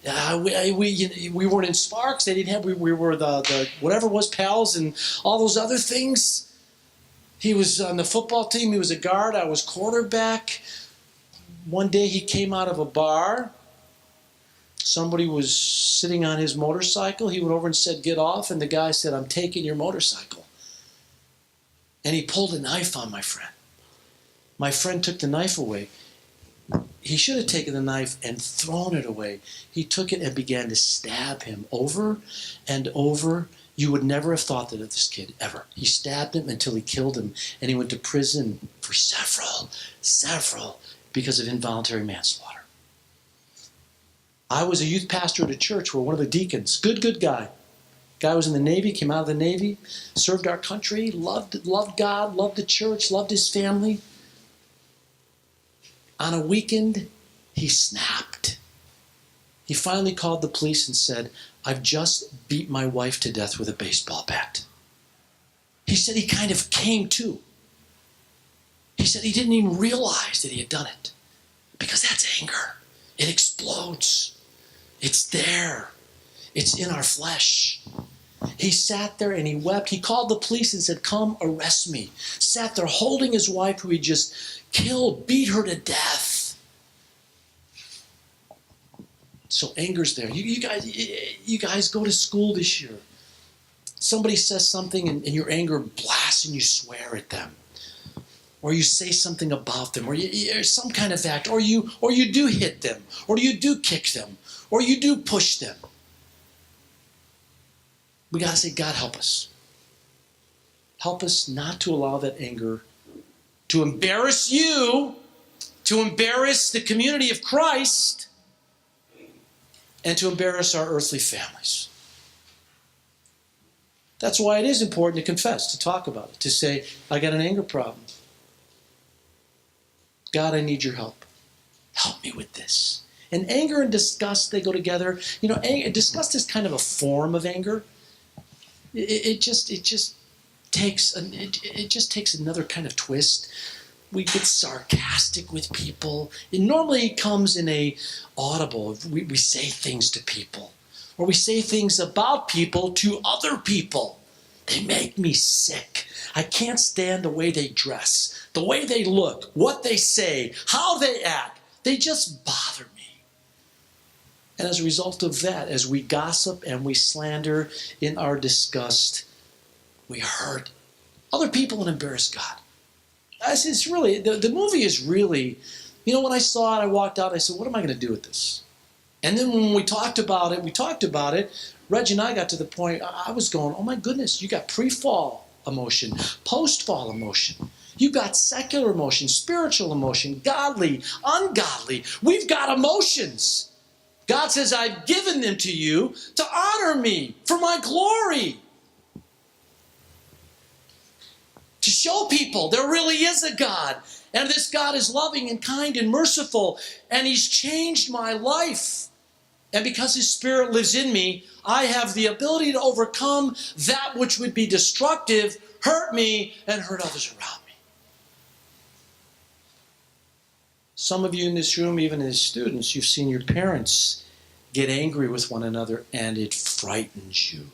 A: We weren't in Sparks. They didn't have. We were the whatever it was, pals and all those other things. He was on the football team. He was a guard. I was quarterback. One day he came out of a bar. Somebody was sitting on his motorcycle. He went over and said, "Get off." And the guy said, "I'm taking your motorcycle." And he pulled a knife on my friend. My friend took the knife away. He should have taken the knife and thrown it away. He took it and began to stab him over and over. You would never have thought that of this kid, ever. He stabbed him until he killed him, and he went to prison for several, because of involuntary manslaughter. I was a youth pastor at a church where one of the deacons, good guy. Guy was in the Navy, came out of the Navy, served our country, loved God, loved the church, loved his family. On a weekend, he snapped. He finally called the police and said, "I've just beat my wife to death with a baseball bat." He said he kind of came to. He said he didn't even realize that he had done it. Because that's anger. It explodes. It's there. It's in our flesh. He sat there and he wept. He called the police and said, "Come arrest me." Sat there holding his wife who he just killed, beat her to death. So anger's there. You guys go to school this year. Somebody says something and your anger blasts and you swear at them. Or you say something about them, or some kind of act, or you do hit them, or you do kick them, or you do push them. We got to say, "God, help us. Help us not to allow that anger to embarrass you, to embarrass the community of Christ, and to embarrass our earthly families." That's why it is important to confess, to talk about it, to say, "I got an anger problem. God, I need your help. Help me with this." And anger and disgust, they go together. You know, disgust is kind of a form of anger. It just takes another kind of twist. We get sarcastic with people. It normally comes in a audible. We say things to people, or we say things about people to other people. They make me sick. I can't stand the way they dress, the way they look, what they say, how they act. They just bother me. And as a result of that, as we gossip and we slander in our disgust, we hurt other people and embarrass God. It's really, the movie is really, when I saw it, I walked out, I said, what am I going to do with this? And then when we talked about it, Reg and I got to the point, I was going, oh my goodness, you got pre-fall emotion, post-fall emotion. You got secular emotion, spiritual emotion, godly, ungodly. We've got emotions. God says, I've given them to you to honor me for my glory. To show people there really is a God. And this God is loving and kind and merciful. And He's changed my life. And because His Spirit lives in me, I have the ability to overcome that which would be destructive, hurt me, and hurt others around me. Some of you in this room, even as students, you've seen your parents get angry with one another, and it frightens you.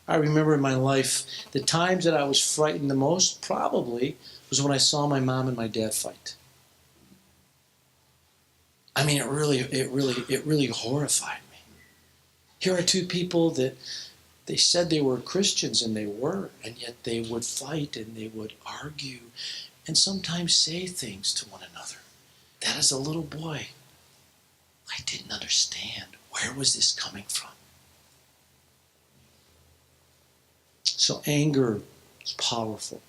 A: I remember in my life, the times that I was frightened the most probably was when I saw my mom and my dad fight. I mean, it really horrified me. Here are two people that they said they were Christians, and they were, and yet they would fight and they would argue and sometimes say things to one another that as a little boy, I didn't understand. Where was this coming from? So anger is powerful.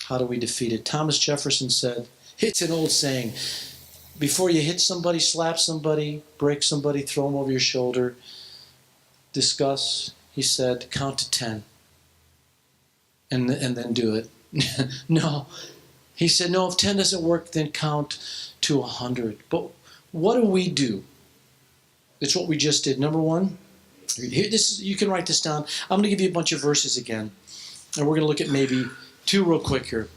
A: How do we defeat it? Thomas Jefferson said, it's an old saying, before you hit somebody, slap somebody, break somebody, throw them over your shoulder, discuss, He said, count to 10 and then do it. No. He said, no, if 10 doesn't work, then count to 100. But what do? It's what we just did. Number one, here, you can write this down. I'm going to give you a bunch of verses again. And we're going to look at maybe 2 real quick here.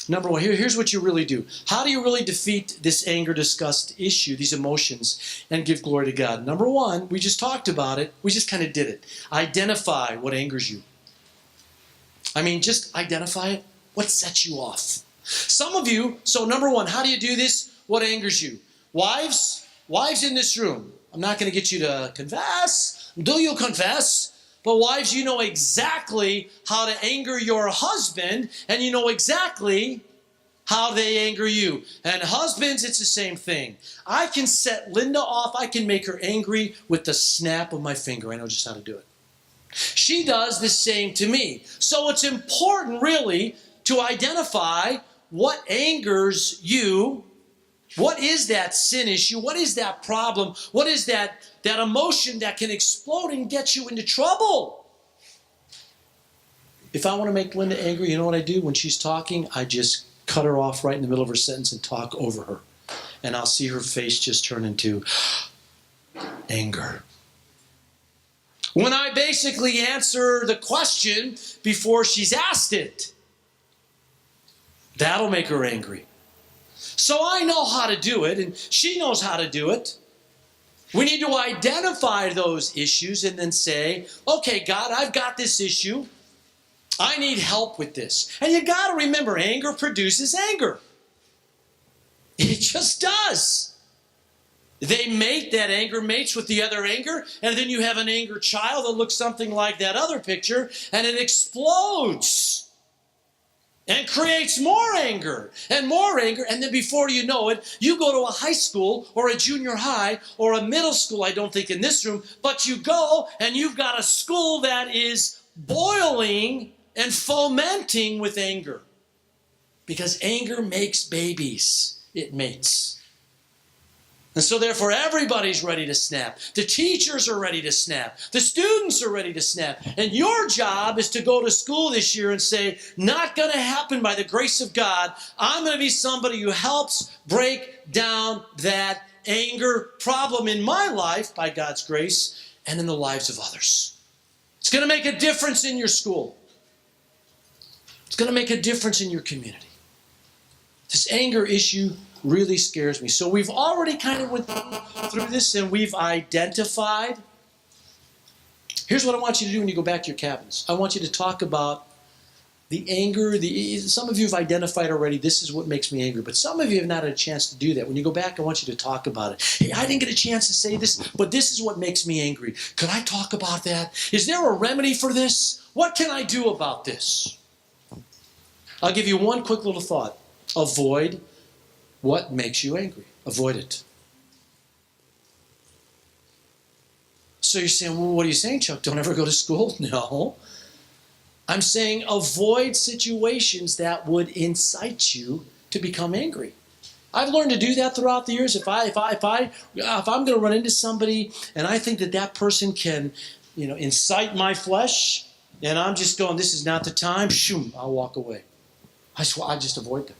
A: Number one, here's what you really do. How do you really defeat this anger, disgust issue, these emotions, and give glory to God? Number one, we just talked about it. We just kind of did it. Identify what angers you. I mean, just identify it. What sets you off? Some of you, so number one, how do you do this? What angers you? Wives in this room. I'm not going to get you to confess. Do you confess? But wives, you know exactly how to anger your husband, and you know exactly how they anger you. And husbands, it's the same thing. I can set Linda off. I can make her angry with the snap of my finger. I know just how to do it. She does the same to me. So it's important, really, to identify what angers you. What is that sin issue? What is that problem? What is that emotion that can explode and get you into trouble? If I want to make Linda angry, you know what I do? When she's talking, I just cut her off right in the middle of her sentence and talk over her. And I'll see her face just turn into anger. When I basically answer the question before she's asked it, that'll make her angry. So I know how to do it, and she knows how to do it. We need to identify those issues and then say, okay, God, I've got this issue. I need help with this. And you got to remember, anger produces anger. It just does. That anger mates with the other anger, and then you have an anger child that looks something like that other picture, and it explodes. And creates more anger, and then before you know it, you go to a high school or a junior high or a middle school, I don't think in this room, but you go and you've got a school that is boiling and fomenting with anger. Because anger makes babies. It mates. And so therefore everybody's ready to snap. The teachers are ready to snap. The students are ready to snap. And your job is to go to school this year and say, not going to happen by the grace of God. I'm going to be somebody who helps break down that anger problem in my life by God's grace and in the lives of others. It's going to make a difference in your school. It's going to make a difference in your community. This anger issue really scares me. So we've already kind of went through this and we've identified. Here's what I want you to do when you go back to your cabins. I want you to talk about the anger. Some of you have identified already, this is what makes me angry. But some of you have not had a chance to do that. When you go back, I want you to talk about it. Hey, I didn't get a chance to say this, but this is what makes me angry. Could I talk about that? Is there a remedy for this? What can I do about this? I'll give you one quick little thought. Avoid what makes you angry. Avoid it. So you're saying, well, what are you saying, Chuck? Don't ever go to school? No. I'm saying avoid situations that would incite you to become angry. I've learned to do that throughout the years. If I'm going to run into somebody and I think that person can, incite my flesh, and I'm just going, this is not the time, shoom, I'll walk away. I just avoid them.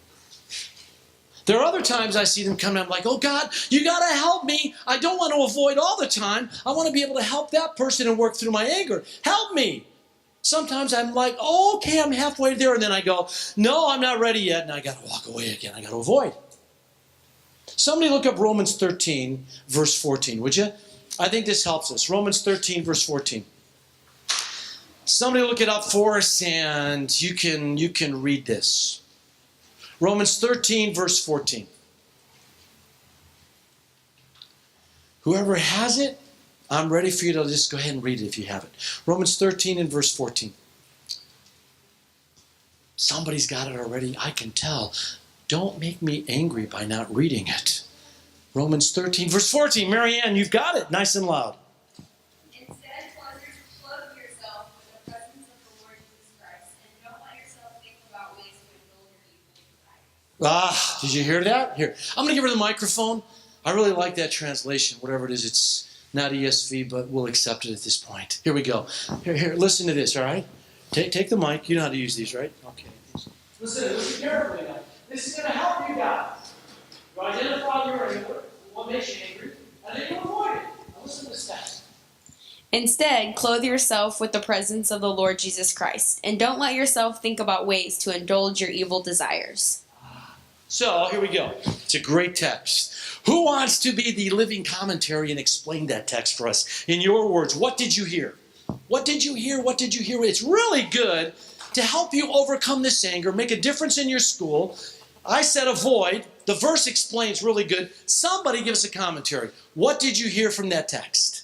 A: There are other times I see them come and I'm like, oh God, you got to help me. I don't want to avoid all the time. I want to be able to help that person and work through my anger. Help me. Sometimes I'm like, oh, okay, I'm halfway there. And then I go, no, I'm not ready yet. And I got to walk away again. I got to avoid. Somebody look up Romans 13, verse 14, would you? I think this helps us. Romans 13, verse 14. Somebody look it up for us and you can read this. Romans 13, verse 14. Whoever has it, I'm ready for you to just go ahead and read it if you have it. Romans 13 and verse 14. Somebody's got it already. I can tell. Don't make me angry by not reading it. Romans 13, verse 14. Marianne, you've got it. Nice and loud. Did you hear that? Here, I'm going to give her the microphone. I really like that translation, whatever it is. not ESV, but we'll accept it at this point. Here we go. Here, listen to this, all right? Take the mic. You know how to use these, right? Okay. Listen carefully now. This is going to help you guys. You identify your anger, what makes you angry, and then you avoid it. Now listen to this text.
G: Instead, clothe yourself with the presence of the Lord Jesus Christ, and don't let yourself think about ways to indulge your evil desires.
A: So, here we go. It's a great text. Who wants to be the living commentary and explain that text for us? In your words, what did you hear? What did you hear? What did you hear? It's really good to help you overcome this anger, make a difference in your school. I said avoid. The verse explains really good. Somebody give us a commentary. What did you hear from that text?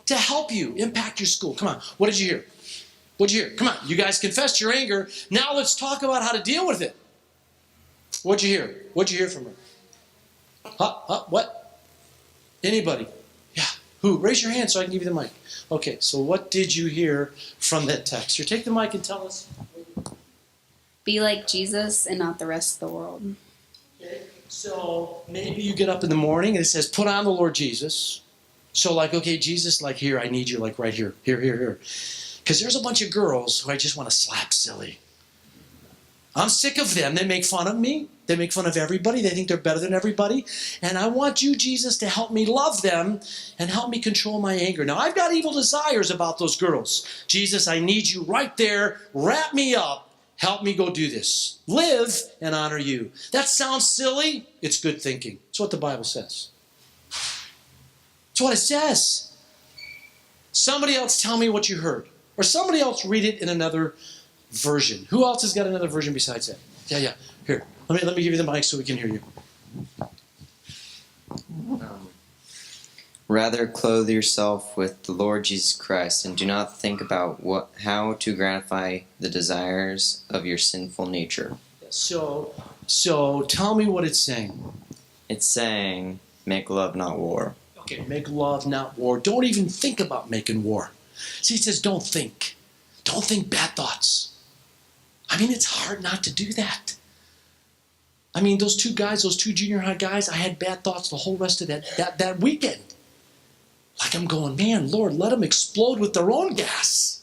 A: To help you impact your school. Come on. What did you hear? What did you hear? Come on. You guys confessed your anger. Now let's talk about how to deal with it. What'd you hear? What'd you hear from her? What? Anybody? Yeah. Who? Raise your hand so I can give you the mic. Okay, so what did you hear from that text? Here, take the mic and tell us.
G: Be like Jesus and not the rest of the world.
A: Okay, so maybe you get up in the morning and it says, put on the Lord Jesus. So like, okay, Jesus, like here, I need you, like right here. Here. Because there's a bunch of girls who I just want to slap silly. I'm sick of them. They make fun of me. They make fun of everybody. They think they're better than everybody. And I want you, Jesus, to help me love them and help me control my anger. Now, I've got evil desires about those girls. Jesus, I need you right there. Wrap me up. Help me go do this. Live and honor you. That sounds silly. It's good thinking. It's what the Bible says. It's what it says. Somebody else tell me what you heard. Or somebody else read it in another version. Who else has got another version besides that? Yeah. Here, let me give you the mic so we can hear you.
F: Rather clothe yourself with the Lord Jesus Christ, and do not think about how to gratify the desires of your sinful nature.
A: So tell me what it's saying.
F: It's saying, make love, not war.
A: Okay, make love, not war. Don't even think about making war. See, it says don't think. Don't think bad thoughts. I mean, it's hard not to do that. I mean, those two junior high guys, I had bad thoughts the whole rest of that weekend. Like I'm going, man, Lord, let them explode with their own gas.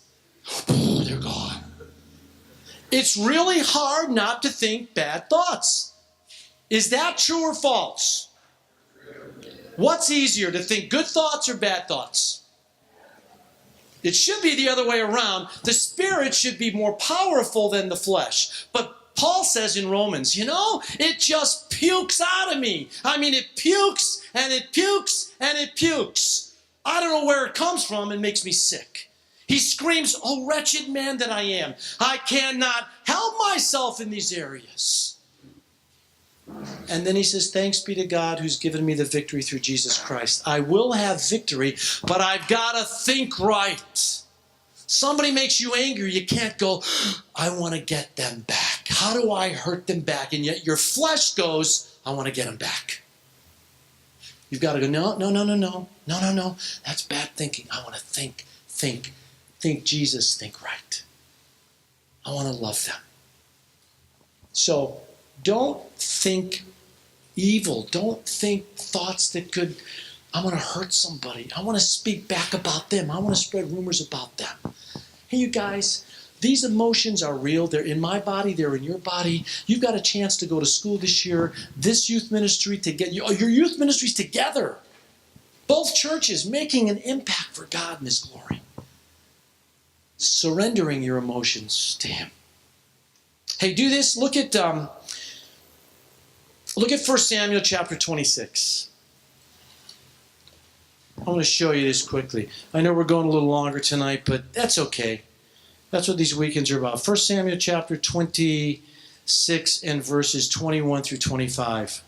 A: They're gone. It's really hard not to think bad thoughts. Is that true or false? What's easier, to think good thoughts or bad thoughts? It should be the other way around. The spirit should be more powerful than the flesh. But Paul says in Romans, it just pukes out of me. I mean, it pukes and it pukes and it pukes. I don't know where it comes from. It makes me sick. He screams, oh, wretched man that I am. I cannot help myself in these areas. And then he says, thanks be to God who's given me the victory through Jesus Christ. I will have victory, but I've got to think right. Somebody makes you angry, you can't go, I want to get them back. How do I hurt them back? And yet your flesh goes, I want to get them back. You've got to go, no. That's bad thinking. I want to think Jesus, think right. I want to love them. So don't think evil. Don't think thoughts that could, I want to hurt somebody. I want to speak back about them. I want to spread rumors about them. Hey, you guys, these emotions are real. They're in my body. They're in your body. You've got a chance to go to school this year. This youth ministry to get your youth ministries together. Both churches making an impact for God and His glory. Surrendering your emotions to Him. Hey, do this. Look at 1 Samuel chapter 26. I want to show you this quickly. I know we're going a little longer tonight, but that's okay. That's what these weekends are about. 1 Samuel chapter 26 and verses 21 through 25.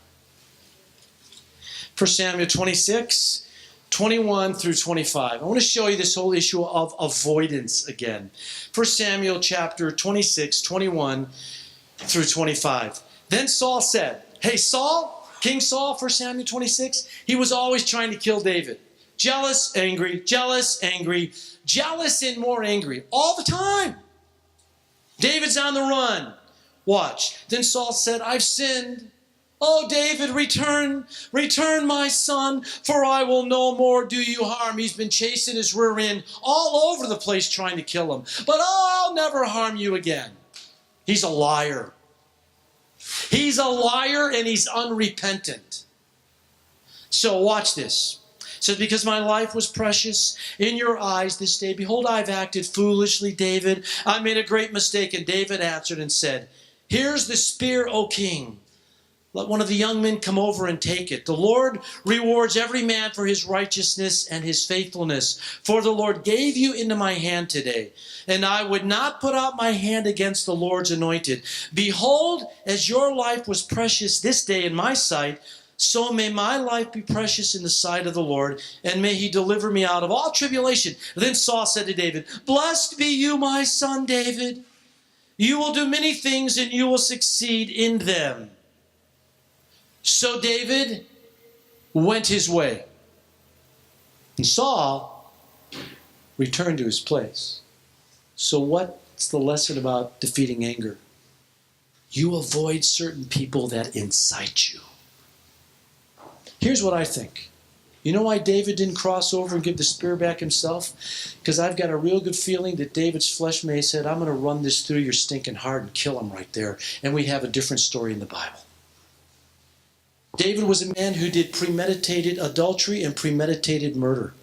A: 1 Samuel 26, 21 through 25. I want to show you this whole issue of avoidance again. 1 Samuel chapter 26, 21 through 25. Then Saul said, hey, Saul, King Saul, 1 Samuel 26, he was always trying to kill David. Jealous, angry, jealous and more angry. All the time. David's on the run. Watch. Then Saul said, I've sinned. Oh, David, return my son, for I will no more do you harm. He's been chasing his rear end all over the place trying to kill him. But I'll never harm you again. He's a liar. He's a liar and he's unrepentant. So watch this. It says, because my life was precious in your eyes this day, behold, I've acted foolishly, David. I made a great mistake. And David answered and said, here's the spear, O king. Let one of the young men come over and take it. The Lord rewards every man for his righteousness and his faithfulness. For the Lord gave you into my hand today, and I would not put out my hand against the Lord's anointed. Behold, as your life was precious this day in my sight, so may my life be precious in the sight of the Lord, and may he deliver me out of all tribulation. Then Saul said to David, blessed be you, my son David. You will do many things, and you will succeed in them. So David went his way, and Saul returned to his place. So what's the lesson about defeating anger? You avoid certain people that incite you. Here's what I think. You know why David didn't cross over and give the spear back himself? Because I've got a real good feeling that David's flesh may have said, I'm going to run this through your stinking heart and kill him right there. And we have a different story in the Bible. David was a man who did premeditated adultery and premeditated murder.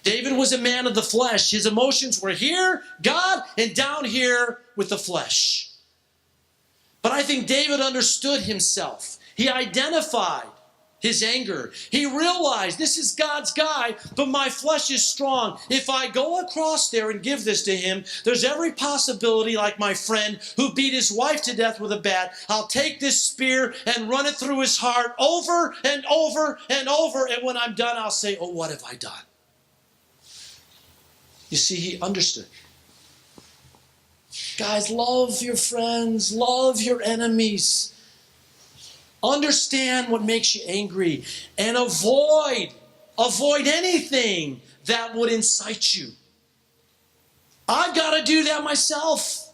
A: David was a man of the flesh. His emotions were here, God, and down here with the flesh. But I think David understood himself. He identified his anger. He realized this is God's guy, but my flesh is strong. If I go across there and give this to him, there's every possibility, like my friend who beat his wife to death with a bat, I'll take this spear and run it through his heart over and over and over, and when I'm done, I'll say, oh, what have I done? You see, he understood. Guys, love your friends, love your enemies. Understand what makes you angry and avoid anything that would incite you. I've got to do that myself,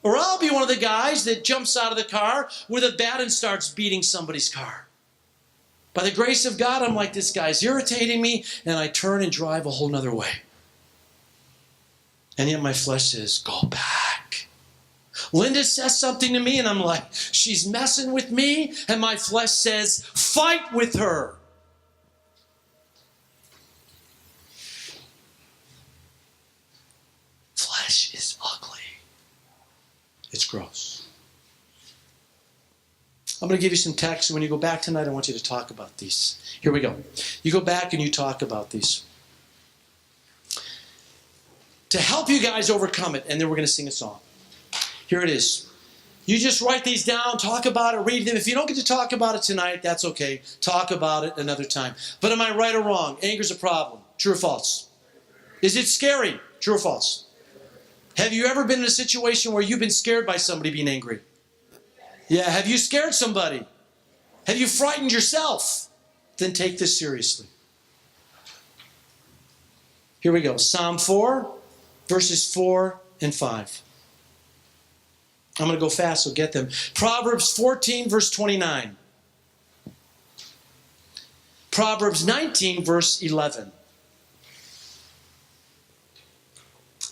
A: or I'll be one of the guys that jumps out of the car with a bat and starts beating somebody's car. By the grace of God, I'm like, this guy's irritating me, and I turn and drive a whole nother way. And yet my flesh says, go back. Linda says something to me and I'm like, she's messing with me, and my flesh says, fight with her. Flesh is ugly. It's gross. I'm going to give you some text. When you go back tonight, I want you to talk about these. Here we go. You go back and you talk about these. To help you guys overcome it, and then we're going to sing a song. Here it is. You just write these down, talk about it, read them. If you don't get to talk about it tonight, that's okay. Talk about it another time. But am I right or wrong? Anger's a problem. True or false? Is it scary? True or false? Have you ever been in a situation where you've been scared by somebody being angry? Yeah. Have you scared somebody? Have you frightened yourself? Then take this seriously. Here we go. Psalm 4, verses 4 and 5. I'm going to go fast, so get them. Proverbs 14, verse 29. Proverbs 19, verse 11.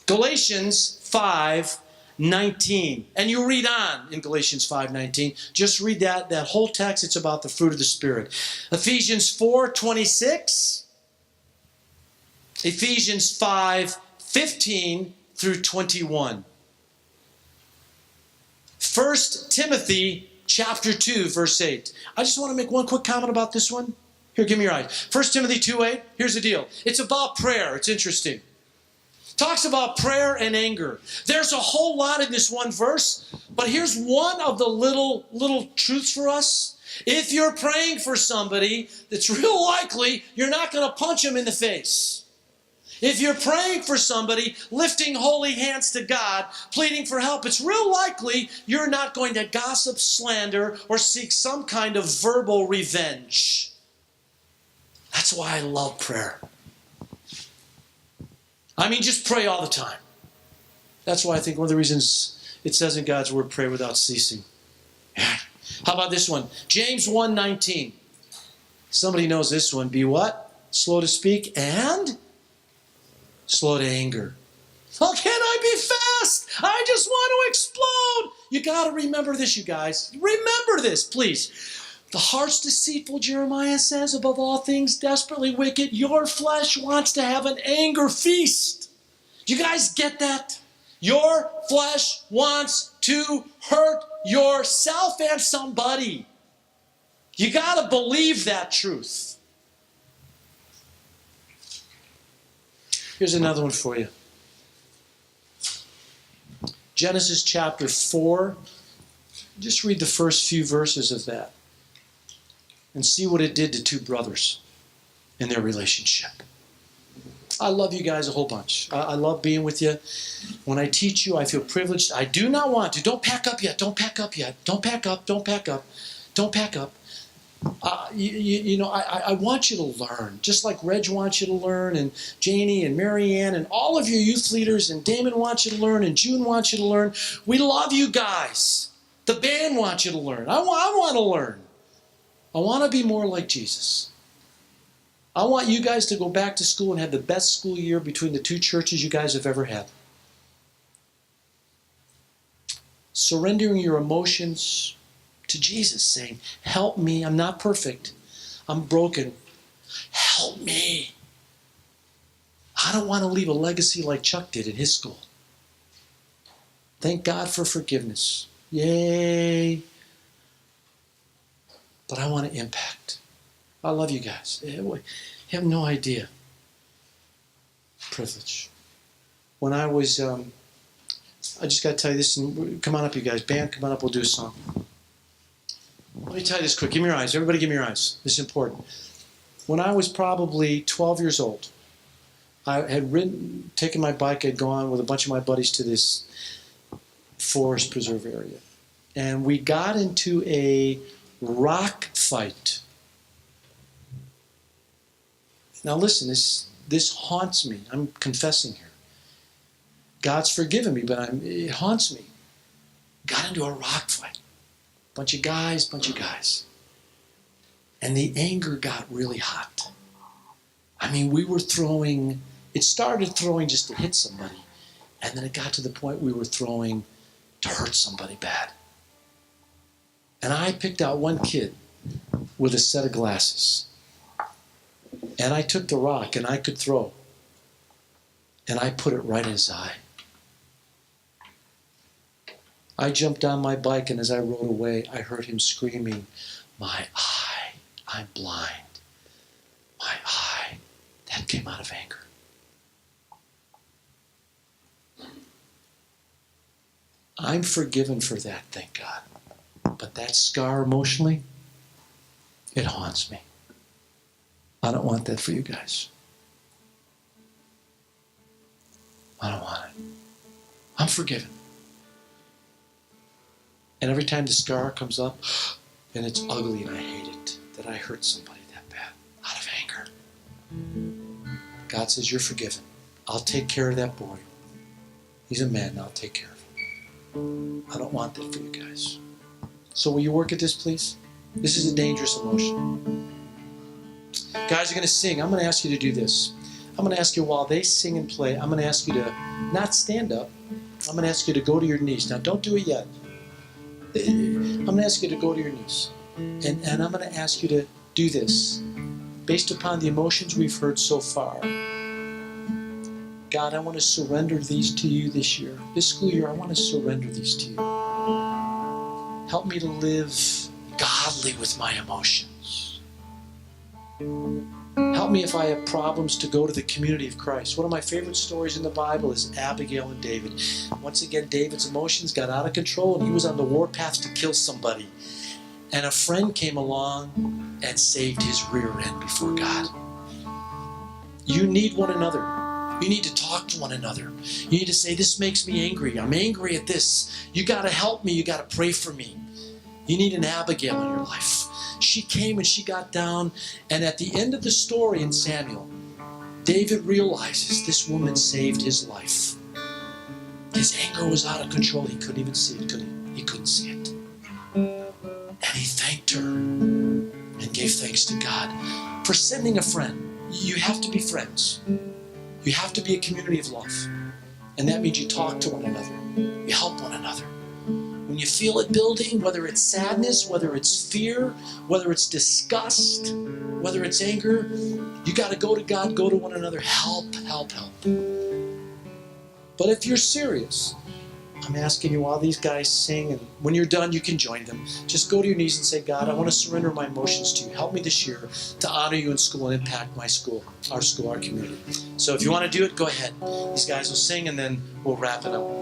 A: Galatians 5:19. And you read on in Galatians 5:19. Just read that whole text. It's about the fruit of the Spirit. Ephesians 4:26. Ephesians 5:15 through 21. 1 Timothy chapter 2, verse 8. I just want to make one quick comment about this one. Here, give me your eyes. 1 Timothy 2:8. Here's the deal. It's about prayer. It's interesting. Talks about prayer and anger. There's a whole lot in this one verse, but here's one of the little truths for us. If you're praying for somebody, it's real likely you're not going to punch them in the face. If you're praying for somebody, lifting holy hands to God, pleading for help, it's real likely you're not going to gossip, slander, or seek some kind of verbal revenge. That's why I love prayer. I mean, just pray all the time. That's why I think one of the reasons it says in God's Word, pray without ceasing. How about this one? James 1:19. Somebody knows this one. Be what? Slow to speak and slow to anger. How can I be fast? I just want to explode. You got to remember this, you guys. Remember this, please. The heart's deceitful, Jeremiah says, above all things, desperately wicked. Your flesh wants to have an anger feast. Do you guys get that? Your flesh wants to hurt yourself and somebody. You got to believe that truth. Here's another one for you. Genesis chapter 4. Just read the first few verses of that and see what it did to two brothers in their relationship. I love you guys a whole bunch. I love being with you. When I teach you, I feel privileged. I do not want to. Don't pack up yet. Don't pack up yet. Don't pack up. Don't pack up. Don't pack up. I want you to learn, just like Reg wants you to learn, and Janie and Marianne and all of your youth leaders, and Damon wants you to learn, and June wants you to learn. We love you guys. The band wants you to learn. I want to learn. I want to be more like Jesus. I want you guys to go back to school and have the best school year between the two churches you guys have ever had. Surrendering your emotions to Jesus, saying, help me, I'm not perfect, I'm broken, help me. I don't want to leave a legacy like Chuck did in his school. Thank God for forgiveness. Yay. But I want to impact. I love you guys. You have no idea. Privilege. When I was, I just got to tell you this, and come on up, you guys. Band, come on up, we'll do a song. Let me tell you this quick. Give me your eyes. Everybody give me your eyes. This is important. When I was probably 12 years old, I had taken my bike, I'd gone with a bunch of my buddies to this forest preserve area. And we got into a rock fight. Now listen, this haunts me. I'm confessing here. God's forgiven me, but it haunts me. Got into a rock fight. Bunch of guys. And the anger got really hot. I mean, it started throwing just to hit somebody. And then it got to the point we were throwing to hurt somebody bad. And I picked out one kid with a set of glasses. And I took the rock, and I could throw. And I put it right in his eye. I jumped on my bike, and as I rode away, I heard him screaming, my eye, I'm blind. My eye. That came out of anger. I'm forgiven for that, thank God. But that scar emotionally, it haunts me. I don't want that for you guys. I don't want it. I'm forgiven. And every time the scar comes up, and it's ugly and I hate it, that I hurt somebody that bad, out of anger. God says, you're forgiven. I'll take care of that boy. He's a man, I'll take care of him. I don't want that for you guys. So will you work at this, please? This is a dangerous emotion. Guys are going to sing. I'm going to ask you to do this. I'm going to ask you while they sing and play, I'm going to ask you to not stand up. I'm going to ask you to go to your knees. Now, don't do it yet. I'm going to ask you to go to your knees. And I'm going to ask you to do this. Based upon the emotions we've heard so far, God, I want to surrender these to you this year. This school year, I want to surrender these to you. Help me to live godly with my emotions. Help me if I have problems to go to the community of Christ. One of my favorite stories in the Bible is Abigail and David. Once again, David's emotions got out of control and he was on the warpath to kill somebody. And a friend came along and saved his rear end before God. You need one another. You need to talk to one another. You need to say, this makes me angry. I'm angry at this. You got to help me. You got to pray for me. You need an Abigail in your life. She came and she got down, and at the end of the story in Samuel, David realizes this woman saved his life. His anger was out of control. He couldn't even see it, could he? He couldn't see it. And he thanked her and gave thanks to God for sending a friend. You have to be friends. You have to be a community of love. And that means you talk to one another. You help one another. When you feel it building, whether it's sadness, whether it's fear, whether it's disgust, whether it's anger, you got to go to God, go to one another. Help, help, help. But if you're serious, I'm asking you while these guys sing, and when you're done, you can join them. Just go to your knees and say, God, I want to surrender my emotions to you. Help me this year to honor you in school and impact my school, our community. So if you want to do it, go ahead. These guys will sing, and then we'll wrap it up.